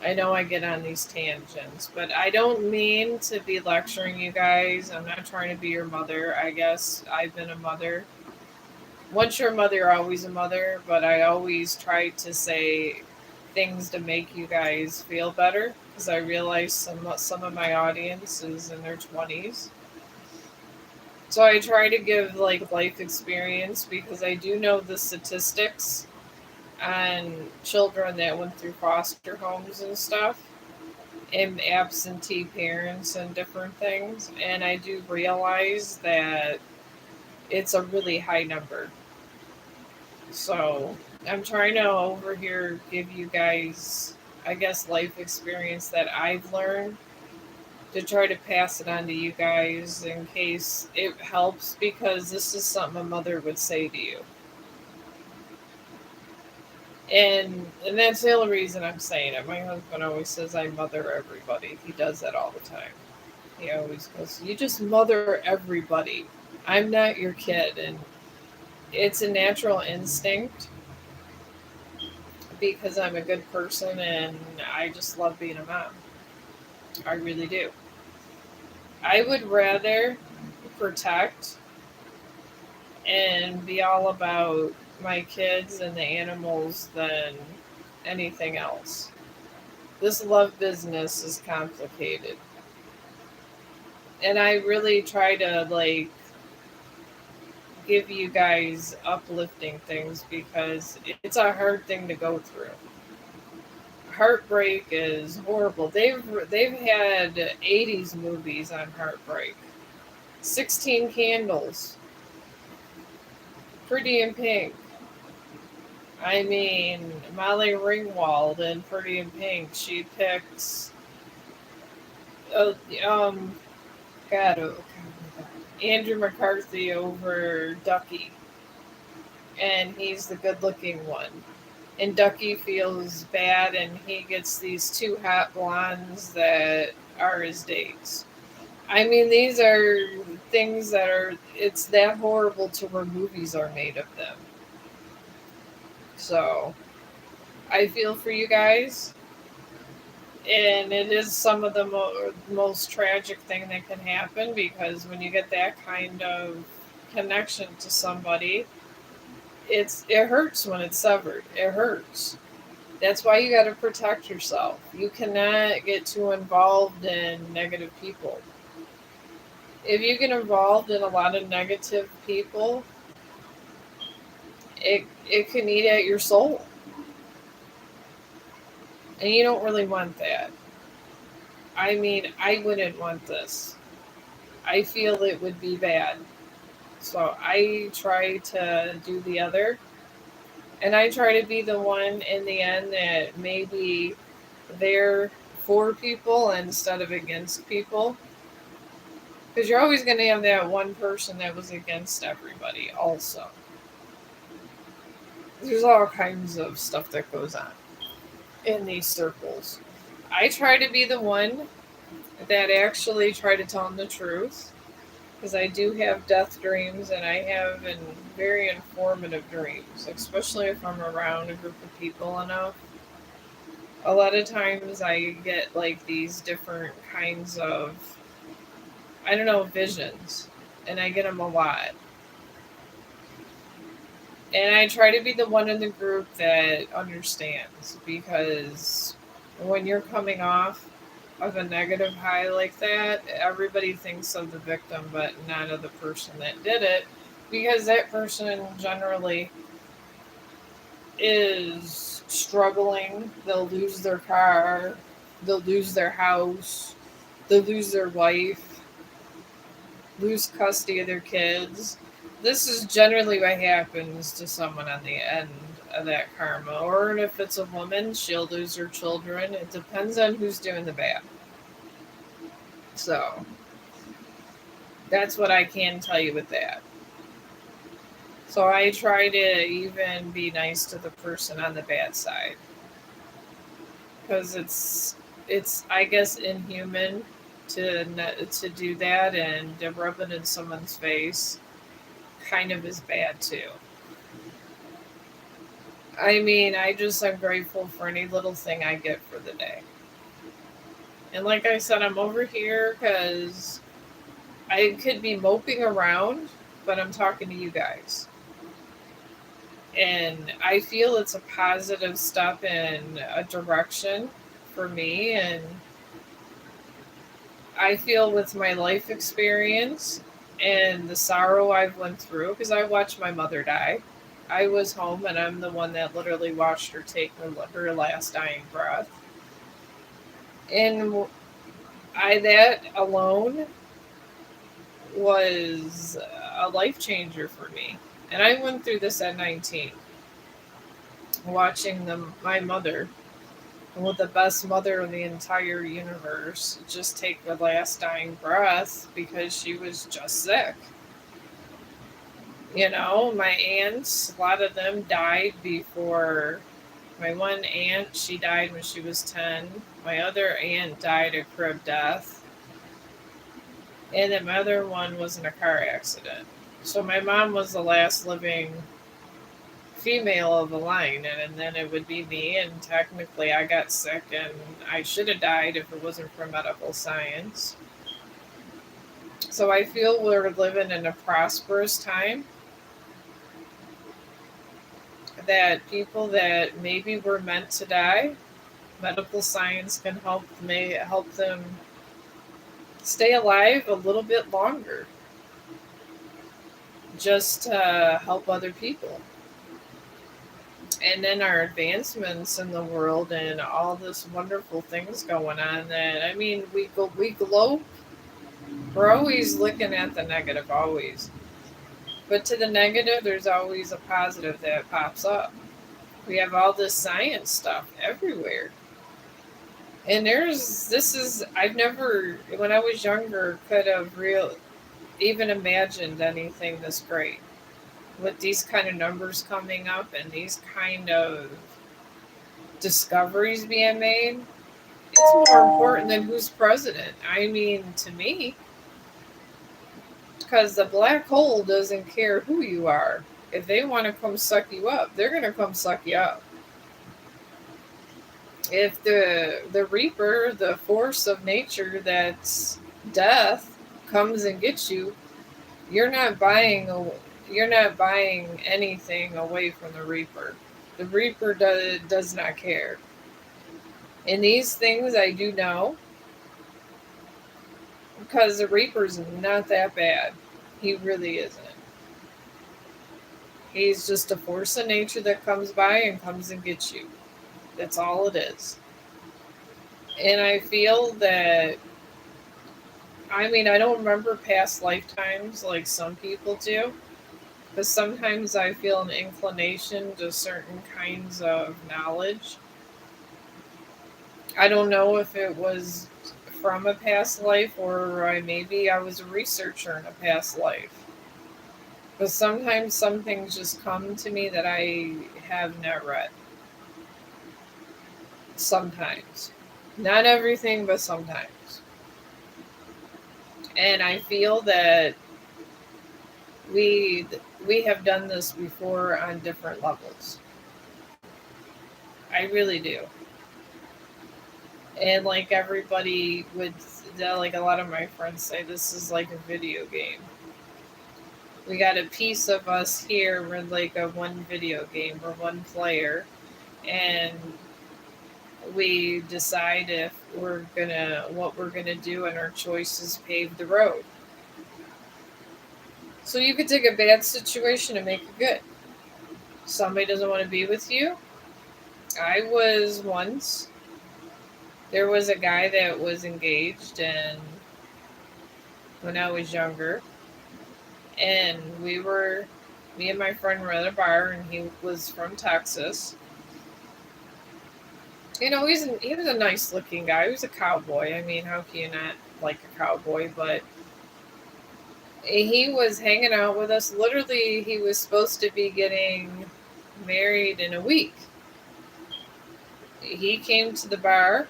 I know I get on these tangents, but I don't mean to be lecturing you guys. I'm not trying to be your mother. I guess I've been a mother. Once you're a mother, always a mother, but I always try to say things to make you guys feel better because I realize some of my audience is in their 20s. So I try to give like life experience because I do know the statistics on children that went through foster homes and stuff. am absentee parents and different things, and I do realize that it's a really high number. So I'm trying to over here give you guys, I guess, life experience that I've learned to try to pass it on to you guys in case it helps, because this is something a mother would say to you. And that's the only reason I'm saying it. My husband always says I mother everybody. He does that all the time. He always goes, "You just mother everybody. I'm not your kid." And it's a natural instinct because I'm a good person and I just love being a mom. I really do. I would rather protect and be all about my kids and the animals than anything else. This love business is complicated. And I really try to give you guys uplifting things because it's a hard thing to go through. Heartbreak is horrible. They've had 80s movies on heartbreak. 16 Candles, Pretty in Pink. I mean, Molly Ringwald in Pretty in Pink, she picks uh, um God, Andrew McCarthy over Ducky, and he's the good-looking one. And Ducky feels bad, and he gets these two hot blondes that are his dates. I mean, these are things that are, it's that horrible to where movies are made of them. So, I feel for you guys, and it is some of the most tragic thing that can happen because when you get that kind of connection to somebody, it hurts when it's severed. It hurts. That's why you got to protect yourself. You cannot get too involved in negative people. If you get involved in a lot of negative people, it can eat at your soul, and you don't really want that. I mean, I wouldn't want this. I feel it would be bad. So I try to do the other, and I try to be the one in the end that maybe they're for people instead of against people. Because you're always going to have that one person that was against everybody, also. There's all kinds of stuff that goes on in these circles. I try to be the one that actually try to tell them the truth. Because I do have death dreams and I have very informative dreams, especially if I'm around a group of people enough. A lot of times I get like these different kinds of, I don't know, visions, and I get them a lot. And I try to be the one in the group that understands because when you're coming off of a negative high like that, everybody thinks of the victim, but not of the person that did it because that person generally is struggling. They'll lose their car, they'll lose their house, they'll lose their wife, lose custody of their kids. This is generally what happens to someone on the end of that karma. Or if it's a woman, she'll lose her children. It depends on who's doing the bad. So that's what I can tell you with that. So I try to even be nice to the person on the bad side because it's I guess inhuman to do that, and to rub it in someone's face kind of is bad too. I mean, I'm grateful for any little thing I get for the day. And like I said, I'm over here because I could be moping around, but I'm talking to you guys. And I feel it's a positive step in a direction for me. And I feel with my life experience and the sorrow I've went through, because I watched my mother die. I was home and I'm the one that literally watched her take her last dying breath. And I that alone was a life changer for me. And I went through this at 19, watching my mother, with the best mother in the entire universe, just take the last dying breath because she was just sick. You know, my aunts, a lot of them died before. My one aunt, she died when she was 10. My other aunt died a crib death. And then my other one was in a car accident. So my mom was the last living female of the line, and then it would be me. And technically, I got sick, and I should have died if it wasn't for medical science. So I feel we're living in a prosperous time, that people that maybe were meant to die, medical science can help them stay alive a little bit longer, just to help other people. And then our advancements in the world and all this wonderful things going on, that I mean, we glow. We're always looking at the negative, always. But to the negative, there's always a positive that pops up. We have all this science stuff everywhere. And I've never, when I was younger, could have even imagined anything this great. With these kind of numbers coming up and these kind of discoveries being made, it's more important than who's president. I mean, to me, because the black hole doesn't care who you are. If they want to come suck you up, they're going to come suck you up. If the Reaper, the force of nature that's death, comes and gets you, you're not buying you're not buying anything away from the Reaper. The Reaper does not care. And these things I do know, because the Reaper's not that bad. He really isn't. He's just a force of nature that comes by and comes and gets you. That's all it is. And I feel that, I mean, I don't remember past lifetimes like some people do, but sometimes I feel an inclination to certain kinds of knowledge. I don't know if it was from a past life, or maybe I was a researcher in a past life. But sometimes some things just come to me that I have not read. Sometimes. Not everything, but sometimes. And I feel that we we have done this before on different levels. I really do. And like everybody would, like a lot of my friends say, this is like a video game. We got a piece of us here. We're like a one video game. We're one player, and we decide if what we're gonna do, and our choices pave the road. So you could take a bad situation and make it good. Somebody doesn't want to be with you. I was once. There was a guy that was engaged, and when I was younger, and me and my friend were at a bar, and he was from Texas. You know, he was a nice looking guy. He was a cowboy. I mean, how can you not like a cowboy? But he was hanging out with us. Literally, he was supposed to be getting married in a week. He came to the bar.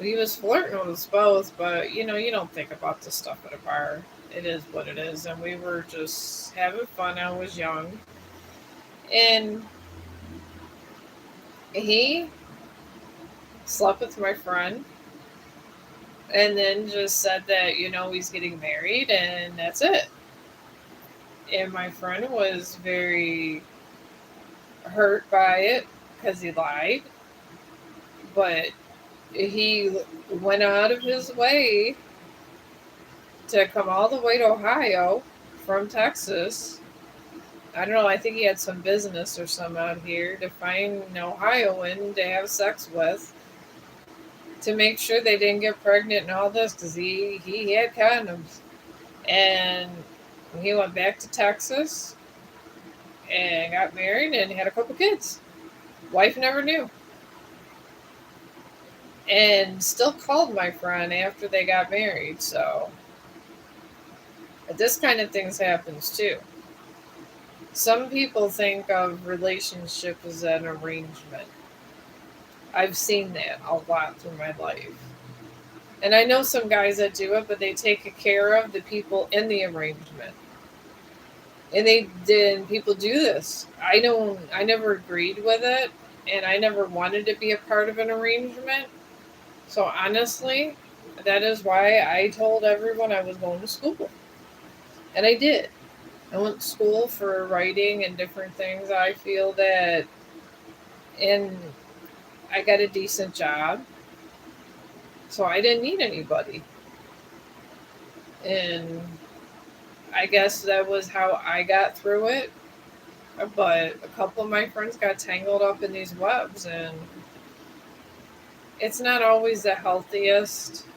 He was flirting with us both, but you know, you don't think about this stuff at a bar. It is what it is. And we were just having fun. I was young. And he slept with my friend, and then just said that, you know, he's getting married and that's it. And my friend was very hurt by it because he lied, but he went out of his way to come all the way to Ohio from Texas. I don't know, I think he had some business or some out here, to find an Ohioan to have sex with. to make sure they didn't get pregnant and all this, because he had condoms. And he went back to Texas and got married and had a couple kids. Wife never knew. And still called my friend after they got married. So this kind of things happens too. Some people think of relationship as an arrangement. I've seen that a lot through my life. And I know some guys that do it, but they take care of the people in the arrangement. And they did people do this. I never agreed with it, and I never wanted to be a part of an arrangement. So honestly, that is why I told everyone I was going to school. And I did. I went to school for writing and different things. I feel that, and I got a decent job, so I didn't need anybody. And I guess that was how I got through it. But a couple of my friends got tangled up in these webs, and it's not always the healthiest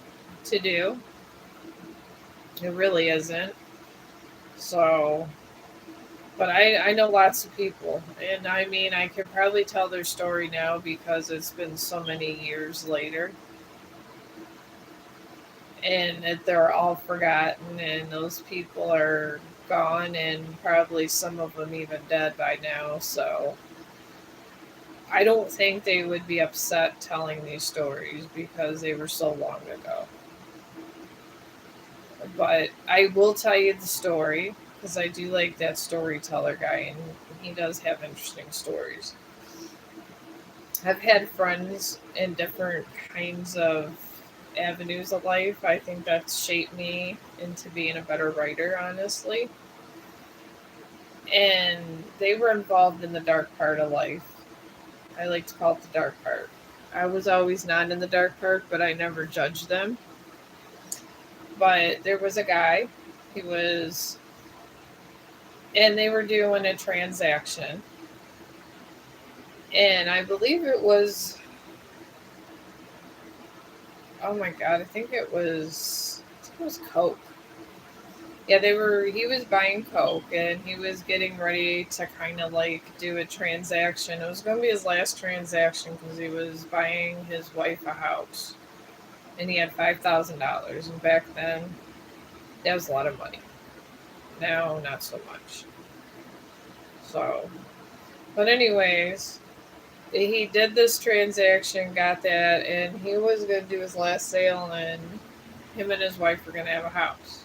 to do. It really isn't. So, but I know lots of people, and I mean, I could probably tell their story now because it's been so many years later, and that they're all forgotten, and those people are gone, and probably some of them even dead by now. So, I don't think they would be upset telling these stories because they were so long ago. But I will tell you the story because I do like that storyteller guy, and he does have interesting stories. I've had friends in different kinds of avenues of life. I think that's shaped me into being a better writer, honestly. And they were involved in the dark part of life. I like to call it the dark part. I was always not in the dark part, but I never judged them. But there was a guy, he was, and they were doing a transaction. And I believe it was, oh my God, I think it was Coke. Yeah, he was buying Coke and he was getting ready to kind of like do a transaction. It was going to be his last transaction because he was buying his wife a house. And he had $5,000. And back then, that was a lot of money. Now, not so much. So, but anyways, he did this transaction, got that, and he was going to do his last sale, and him and his wife were going to have a house.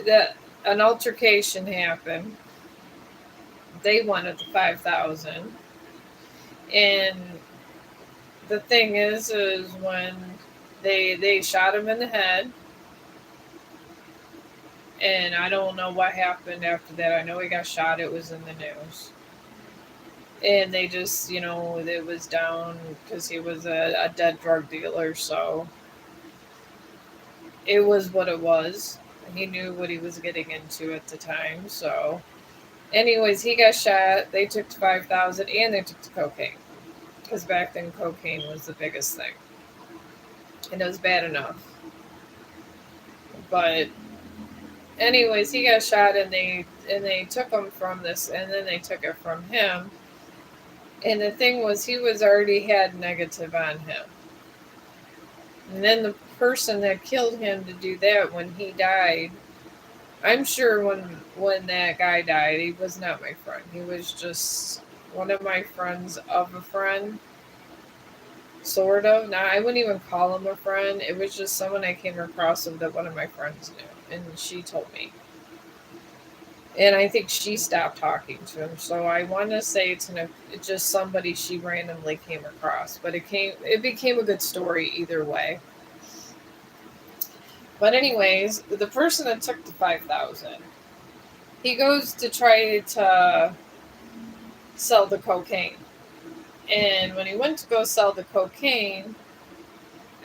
That an altercation happened. They wanted the 5,000, and the thing is when they shot him in the head, and I don't know what happened after that. I know he got shot. It was in the news. And they just, it was down because he was a dead drug dealer. So it was what it was. He knew what he was getting into at the time. So, anyways, he got shot. They took the 5,000 and they took the cocaine because back then cocaine was the biggest thing, and it was bad enough. But anyways, he got shot and they took him from this, and then they took it from him. And the thing was, he was already had negative on him. And then the person that killed him to do that, when he died, I'm sure when that guy died, he was not my friend. He was just one of my friends of a friend, sort of. Now I wouldn't even call him a friend. It was just someone I came across that one of my friends knew, and she told me. And I think she stopped talking to him. So I want to say it's just somebody she randomly came across, but it became a good story either way. But anyways, the person that took the 5,000, he goes to try to sell the cocaine. And when he went to go sell the cocaine,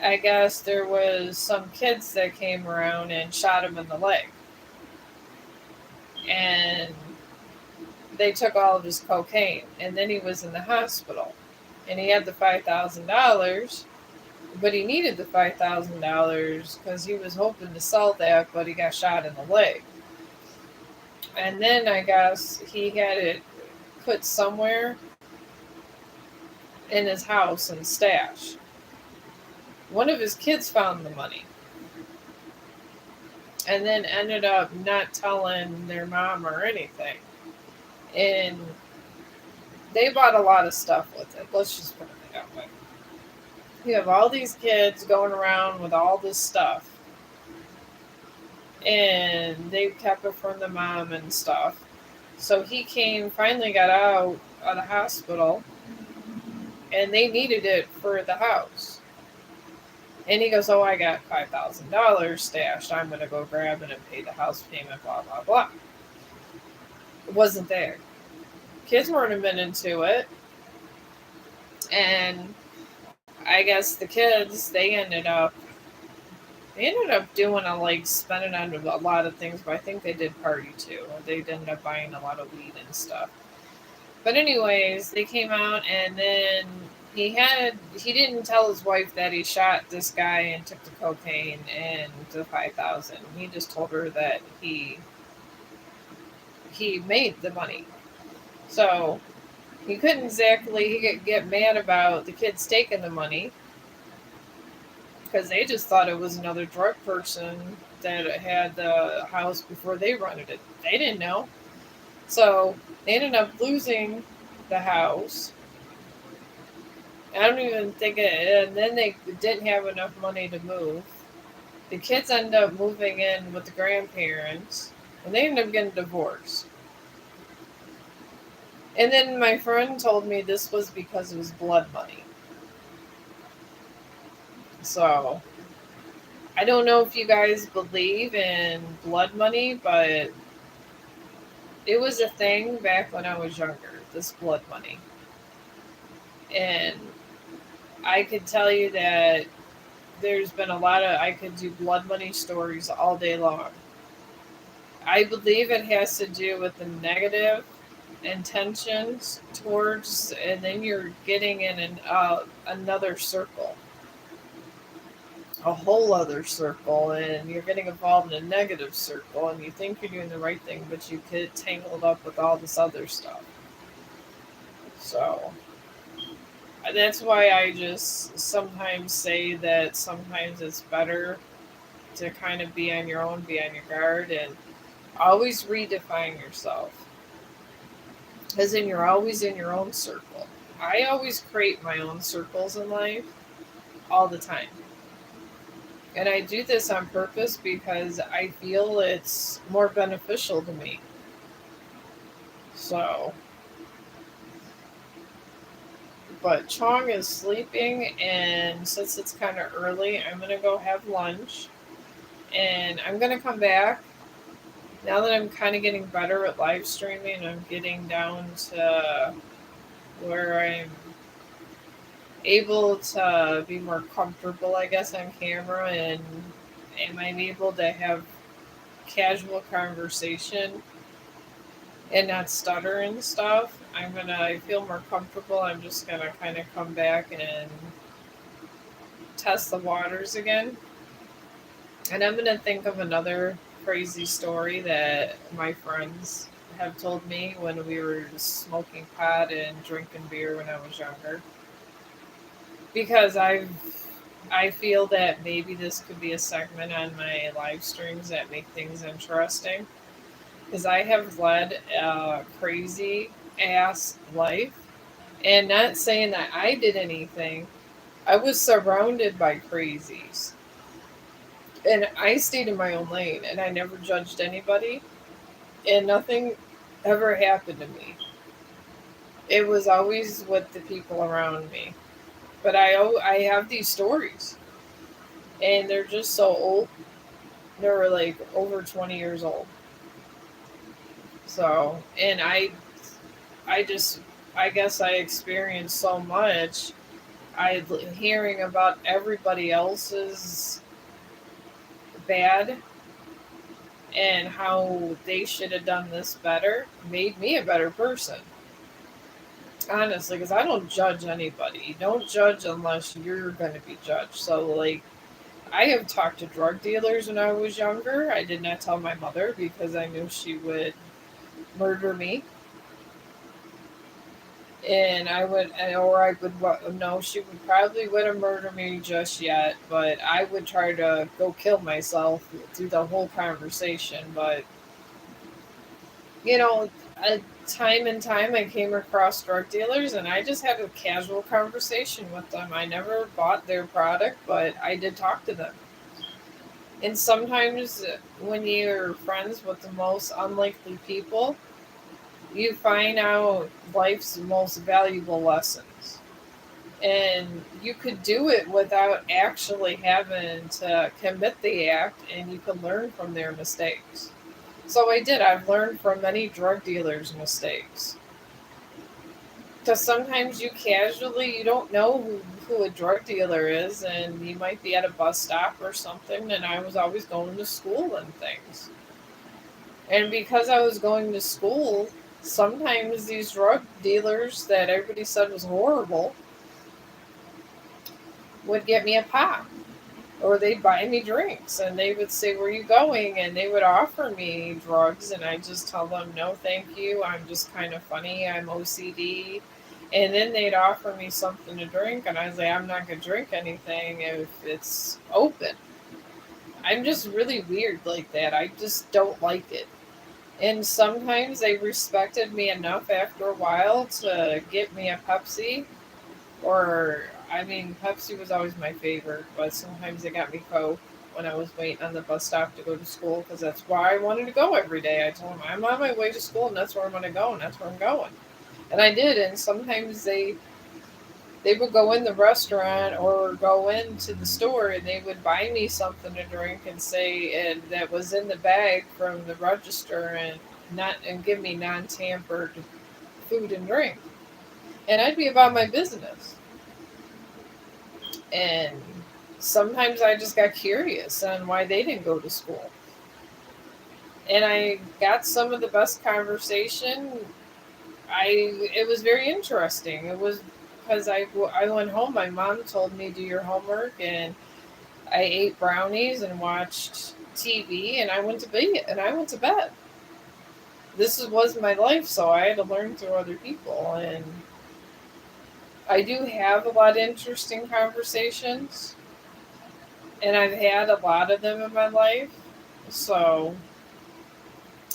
I guess there was some kids that came around and shot him in the leg. And they took all of his cocaine, and then he was in the hospital. and he had the $5,000, but he needed the $5,000 because he was hoping to sell that, but he got shot in the leg. And then I guess he had it put somewhere in his house and stash. One of his kids found the money and then ended up not telling their mom or anything. And they bought a lot of stuff with it. Let's just put it that way. You have all these kids going around with all this stuff. And they kept it from the mom and stuff. So he finally got out of the hospital, and they needed it for the house. And he goes, "Oh, I got $5,000 stashed. I'm going to go grab it and pay the house payment, blah, blah, blah." It wasn't there. Kids weren't admitted to it. And I guess the kids, they ended up doing spending on a lot of things, but I think they did party too. They ended up buying a lot of weed and stuff. But anyways, they came out, and then he didn't tell his wife that he shot this guy and took the cocaine and the 5,000. He just told her that he made the money. So he couldn't exactly get mad about the kids taking the money, because they just thought it was another drug person that had the house before they rented it. They didn't know. So they ended up losing the house. I don't even think it, and then they didn't have enough money to move. The kids ended up moving in with the grandparents, and they ended up getting divorced. And then my friend told me this was because it was blood money. So I don't know if you guys believe in blood money, but it was a thing back when I was younger, this blood money. And I could tell you that there's been I could do blood money stories all day long. I believe it has to do with the negative intentions towards, and then you're getting in another circle, a whole other circle, and you're getting involved in a negative circle, and you think you're doing the right thing, but you get tangled up with all this other stuff. So that's why I just sometimes say that sometimes it's better to kind of be on your own, be on your guard, and always redefine yourself. As in, you're always in your own circle. I always create my own circles in life all the time. And I do this on purpose because I feel it's more beneficial to me. So, but Chong is sleeping, and since it's kind of early, I'm going to go have lunch. And I'm going to come back. Now that I'm kind of getting better at live streaming, I'm getting down to where I'm able to be more comfortable, I guess, on camera, and I'm able to have casual conversation and not stutter and stuff. I feel more comfortable. I'm just gonna kind of come back and test the waters again. And I'm gonna think of another crazy story that my friends have told me when we were smoking pot and drinking beer when I was younger. Because I feel that maybe this could be a segment on my live streams that make things interesting. Because I have led a crazy ass life. And not saying that I did anything, I was surrounded by crazies. And I stayed in my own lane, and I never judged anybody, and nothing ever happened to me. It was always with the people around me. But I have these stories, and they're just so old. They're like over 20 years old. So, and I just, I guess I experienced so much. Hearing about everybody else's bad and how they should have done this better made me a better person. Honestly, because I don't judge anybody. Don't judge unless you're going to be judged. So, like, I have talked to drug dealers when I was younger. I did not tell my mother because I knew she would murder me. And I would, or I would, no, she would probably wouldn't murder me just yet, but I would try to go kill myself through the whole conversation. But, you know, time and time I came across drug dealers and I just had a casual conversation with them. I never bought their product, but I did talk to them. And sometimes when you're friends with the most unlikely people, you find out life's most valuable lessons. And you could do it without actually having to commit the act, and you can learn from their mistakes. So I did. I've learned from many drug dealers' mistakes. Because sometimes you don't know who a drug dealer is, and you might be at a bus stop or something. And I was always going to school and things. And because I was going to school, sometimes these drug dealers that everybody said was horrible would get me a pop, or they'd buy me drinks, and they would say, "Where are you going?" And they would offer me drugs, and I just tell them, "No, thank you. I'm just kind of funny. I'm OCD." And then they'd offer me something to drink, and I was like, "I'm not going to drink anything if it's open." I'm just really weird like that. I just don't like it. And sometimes they respected me enough after a while to get me a Pepsi. Or, I mean, Pepsi was always my favorite, but sometimes they got me Coke when I was waiting on the bus stop to go to school because that's why I wanted to go every day. I told them, I'm on my way to school and that's where I'm going to go and that's where I'm going. And I did. And sometimes they would go in the restaurant or go into the store and they would buy me something to drink and say and that was in the bag from the register and give me non-tampered food and drink. And I'd be about my business. And sometimes I just got curious on why they didn't go to school. And I got some of the best conversation. It was very interesting. It was because I went home. My mom told me do your homework, and I ate brownies and watched TV, and I went to bed. Was my life, so I had to learn through other people, and I do have a lot of interesting conversations, and I've had a lot of them in my life. So,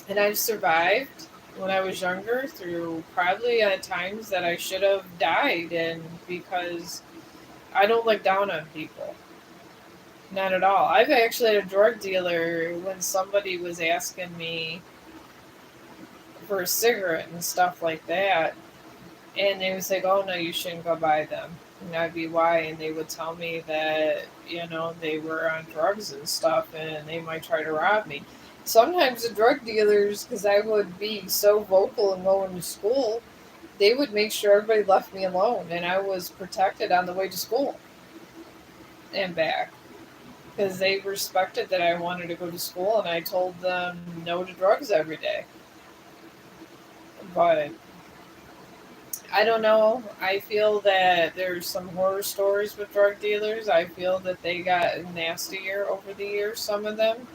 and I've survived when I was younger through probably times that I should have died, and because I don't look down on people. Not at all. I've actually had a drug dealer when somebody was asking me for a cigarette and stuff like that, and they would say, "Oh no, you shouldn't go buy them." And I'd be why, and they would tell me that they were on drugs and stuff, and they might try to rob me. Sometimes the drug dealers, because I would be so vocal and going to school, they would make sure everybody left me alone, and I was protected on the way to school and back because they respected that I wanted to go to school, and I told them no to drugs every day. But I don't know. I feel that there's some horror stories with drug dealers. I feel that they got nastier over the years, some of them.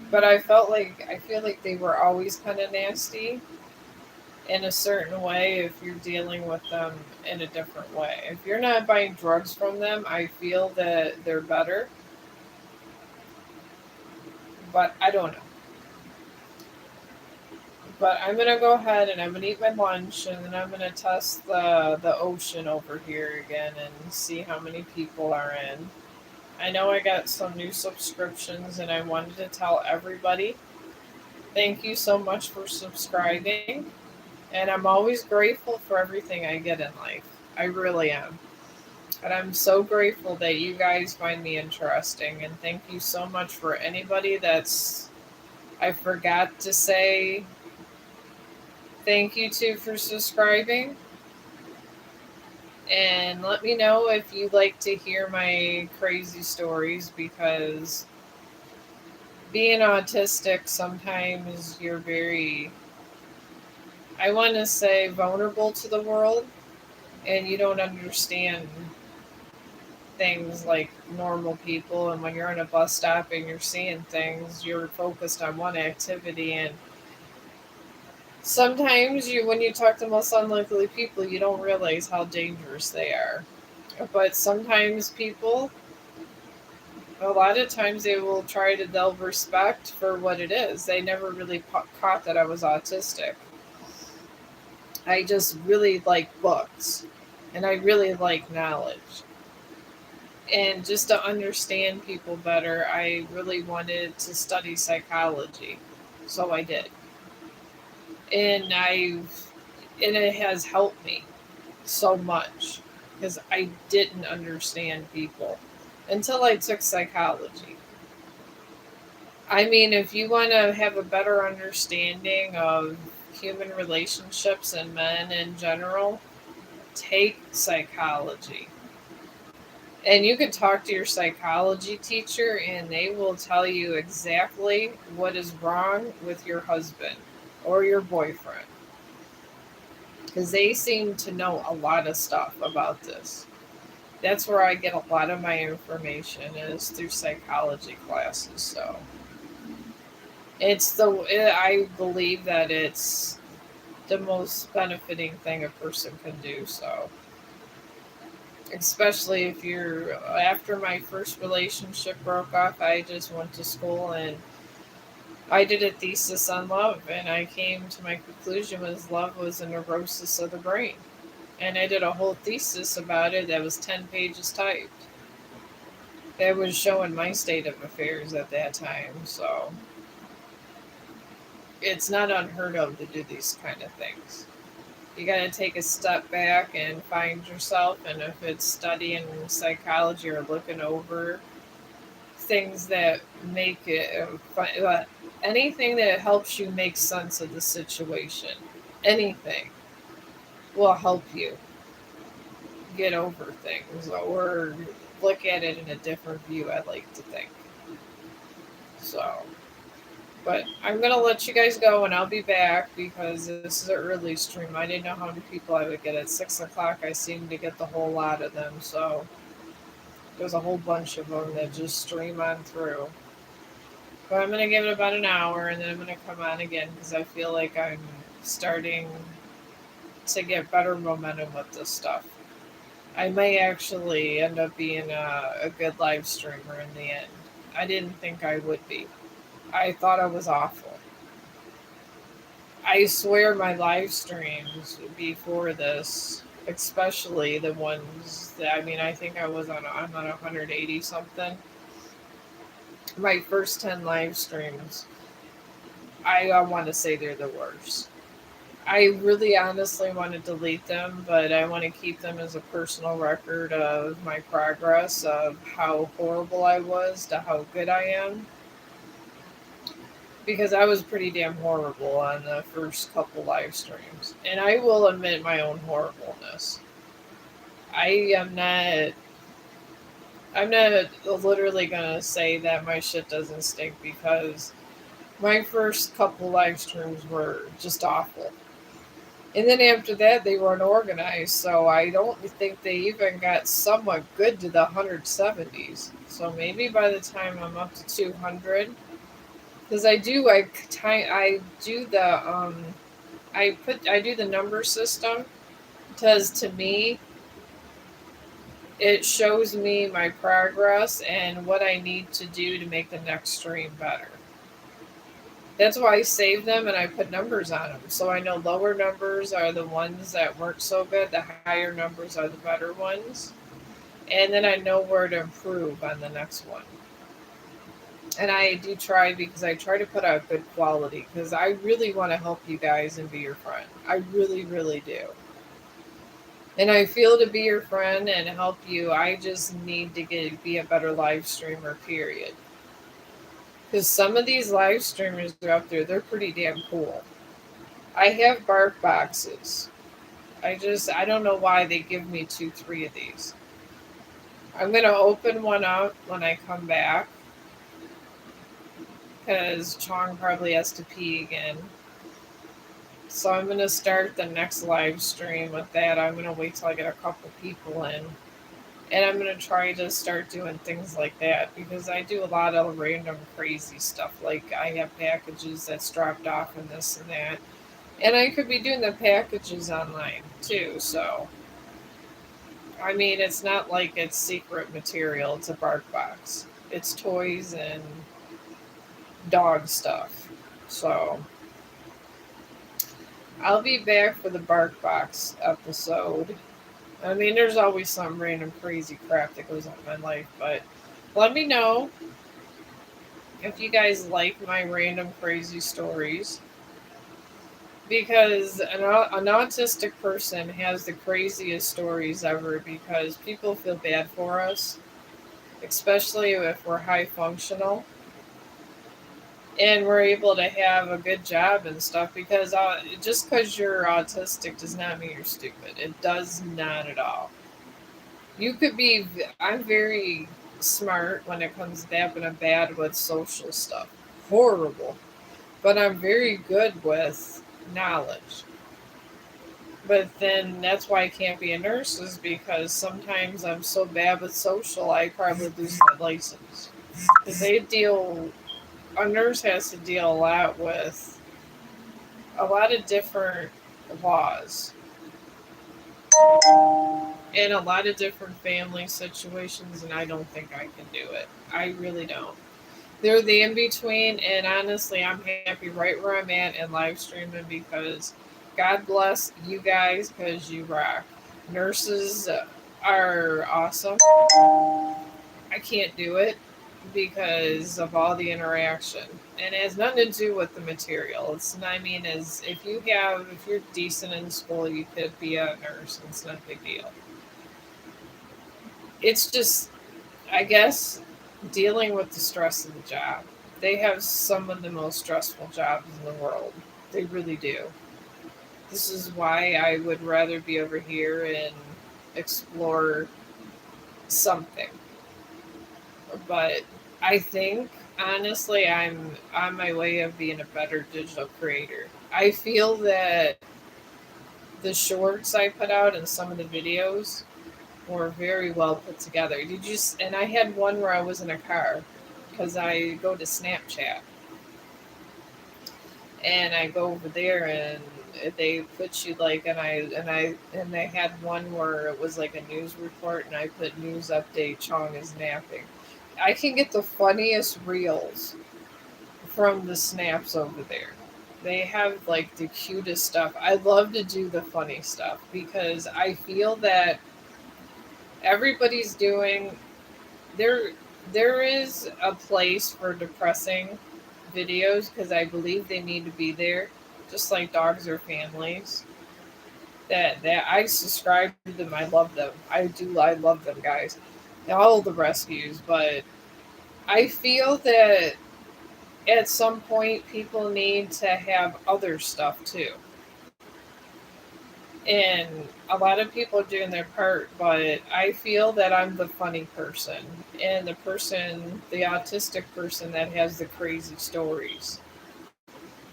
But I feel like they were always kind of nasty in a certain way if you're dealing with them in a different way. If you're not buying drugs from them, I feel that they're better. But I don't know. But I'm gonna go ahead and I'm gonna eat my lunch and then I'm gonna test the ocean over here again and see how many people are in. I know I got some new subscriptions and I wanted to tell everybody thank you so much for subscribing. And I'm always grateful for everything I get in life. I really am. And I'm so grateful that you guys find me interesting. And thank you so much for anybody I forgot to say thank you to for subscribing. And let me know if you'd like to hear my crazy stories because being autistic sometimes you're very I want to say vulnerable to the world, and you don't understand things like normal people. And when you're on a bus stop and you're seeing things, you're focused on one activity. And sometimes when you talk to most unlikely people, you don't realize how dangerous they are. But sometimes people, a lot of times they'll respect for what it is. They never really caught that I was autistic. I just really like books, and I really like knowledge. And just to understand people better, I really wanted to study psychology. So I did. And it has helped me so much because I didn't understand people until I took psychology. I mean, if you want to have a better understanding of human relationships and men in general, take psychology. And you can talk to your psychology teacher, and they will tell you exactly what is wrong with your husband or your boyfriend. Because they seem to know a lot of stuff about this. That's where I get a lot of my information is through psychology classes. So I believe that it's the most benefiting thing a person can do. So especially if you're after my first relationship broke off, I just went to school and I did a thesis on love, and I came to my conclusion was love was a neurosis of the brain. And I did a whole thesis about it that was 10 pages typed. That was showing my state of affairs at that time. So it's not unheard of to do these kind of things. You got to take a step back and find yourself, and if it's studying psychology or looking over things that make it anything that helps you make sense of the situation, anything will help you get over things or look at it in a different view. I like to think so. But I'm gonna let you guys go, and I'll be back because this is an early stream. I didn't know how many people I would get at 6 o'clock. I seem to get the whole lot of them, so there's a whole bunch of them that just stream on through. But I'm gonna give it about an hour, and then I'm gonna come on again because I feel like I'm starting to get better momentum with this stuff. I may actually end up being a good live streamer in the end. I didn't think I would be. I thought I was awful. I swear my live streams before this, especially the ones that I mean, I think I'm on 180 something. My first 10 live streams, I want to say they're the worst. I really honestly want to delete them, but I want to keep them as a personal record of my progress, of how horrible I was to how good I am. Because I was pretty damn horrible on the first couple live streams. And I will admit my own horribleness. I am not. I'm not literally gonna say that my shit doesn't stink because my first couple live streams were just awful. And then after that, they were unorganized, so I don't think they even got somewhat good to the 170s. So maybe by the time I'm up to 200, because I do the I do the number system because to me it shows me my progress and what I need to do to make the next stream better. That's why I save them and I put numbers on them. So I know lower numbers are the ones that weren't so good, the higher numbers are the better ones. And then I know where to improve on the next one. And I do try because I try to put out good quality because I really want to help you guys and be your friend. I really, really do. And I feel to be your friend and help you, I just need to be a better live streamer, period. Because some of these live streamers are out there, they're pretty damn cool. I have bark boxes. I don't know why they give me two, three of these. I'm gonna open one up when I come back because Chong probably has to pee again. So I'm gonna start the next live stream with that. I'm gonna wait till I get a couple people in, and I'm gonna try to start doing things like that because I do a lot of random crazy stuff. Like I have packages that's dropped off and this and that, and I could be doing the packages online too. So I mean, it's not like it's secret material. It's a bark box. It's toys and dog stuff. So I'll be back for the bark box episode. I mean, there's always some random crazy crap that goes on in my life, but let me know if you guys like my random crazy stories. Because an autistic person has the craziest stories ever because people feel bad for us, especially if we're high functional and we're able to have a good job and stuff. Because just because you're autistic does not mean you're stupid. It does not at all. You could be. I'm very smart when it comes to that, but I'm bad with social stuff. Horrible. But I'm very good with knowledge. But then that's why I can't be a nurse, is because sometimes I'm so bad with social, I probably lose my license. Because a nurse has to deal a lot with a lot of different laws and a lot of different family situations, and I don't think I can do it. I really don't. They're the in between, and honestly, I'm happy right where I'm at in live streaming because God bless you guys because you rock. Nurses are awesome. I can't do it because of all the interaction, and it has nothing to do with the material. It's I mean, is if you're decent in school, you could be a nurse, and it's not a big deal. It's just, I guess, dealing with the stress of the job. They have some of the most stressful jobs in the world. They really do. This is why I would rather be over here and explore something. But I think, honestly, I'm on my way of being a better digital creator. I feel that the shorts I put out and some of the videos were very well put together. And I had one where I was in a car because I go to Snapchat and I go over there and they put you like and they had one where it was like a news report and I put news update Chong is napping. I can get the funniest reels from the snaps over there. They have like the cutest stuff. I love to do the funny stuff because I feel that everybody's doing there there is a place for depressing videos because I believe they need to be there, just like dogs or families. That I subscribe to them. I love them. I do. I love them, guys. All the rescues, but I feel that at some point people need to have other stuff too. And a lot of people are doing their part, but I feel that I'm the funny person and the autistic person that has the crazy stories.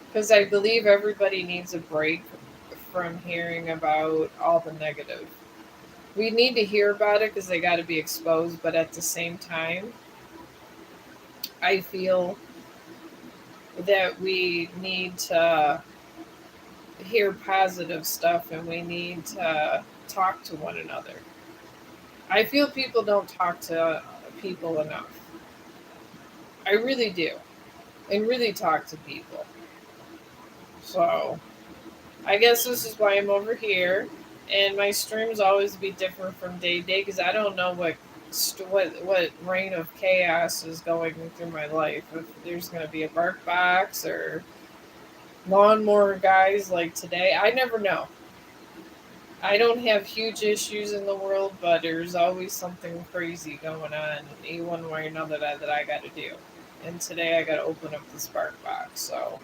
Because I believe everybody needs a break from hearing about all the negative. We need to hear about it because they got to be exposed, but at the same time, I feel that we need to hear positive stuff and we need to talk to one another. I feel people don't talk to people enough. I really do. And really talk to people. So I guess this is why I'm over here. And my streams always be different from day to day because I don't know what reign of chaos is going through my life. If there's going to be a bark box or lawnmower guys like today, I never know. I don't have huge issues in the world, but there's always something crazy going on, one way or another that I got to do. And today I got to open up the spark box, so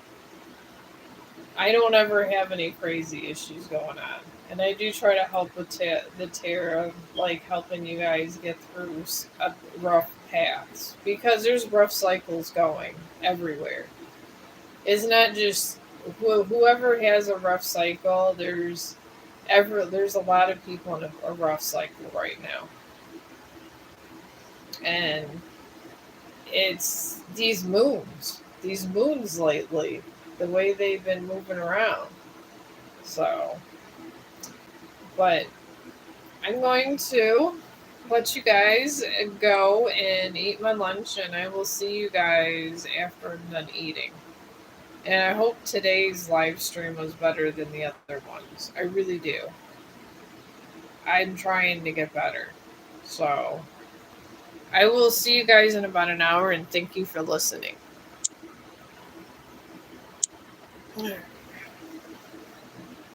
I don't ever have any crazy issues going on. And I do try to help with the terror of like helping you guys get through rough paths because there's rough cycles going everywhere. It's not just whoever has a rough cycle, there's a lot of people in a rough cycle right now, and it's these moons lately, the way they've been moving around. So, but I'm going to let you guys go and eat my lunch, and I will see you guys after I'm done eating. And I hope today's live stream was better than the other ones. I really do. I'm trying to get better. So I will see you guys in about an hour, and thank you for listening.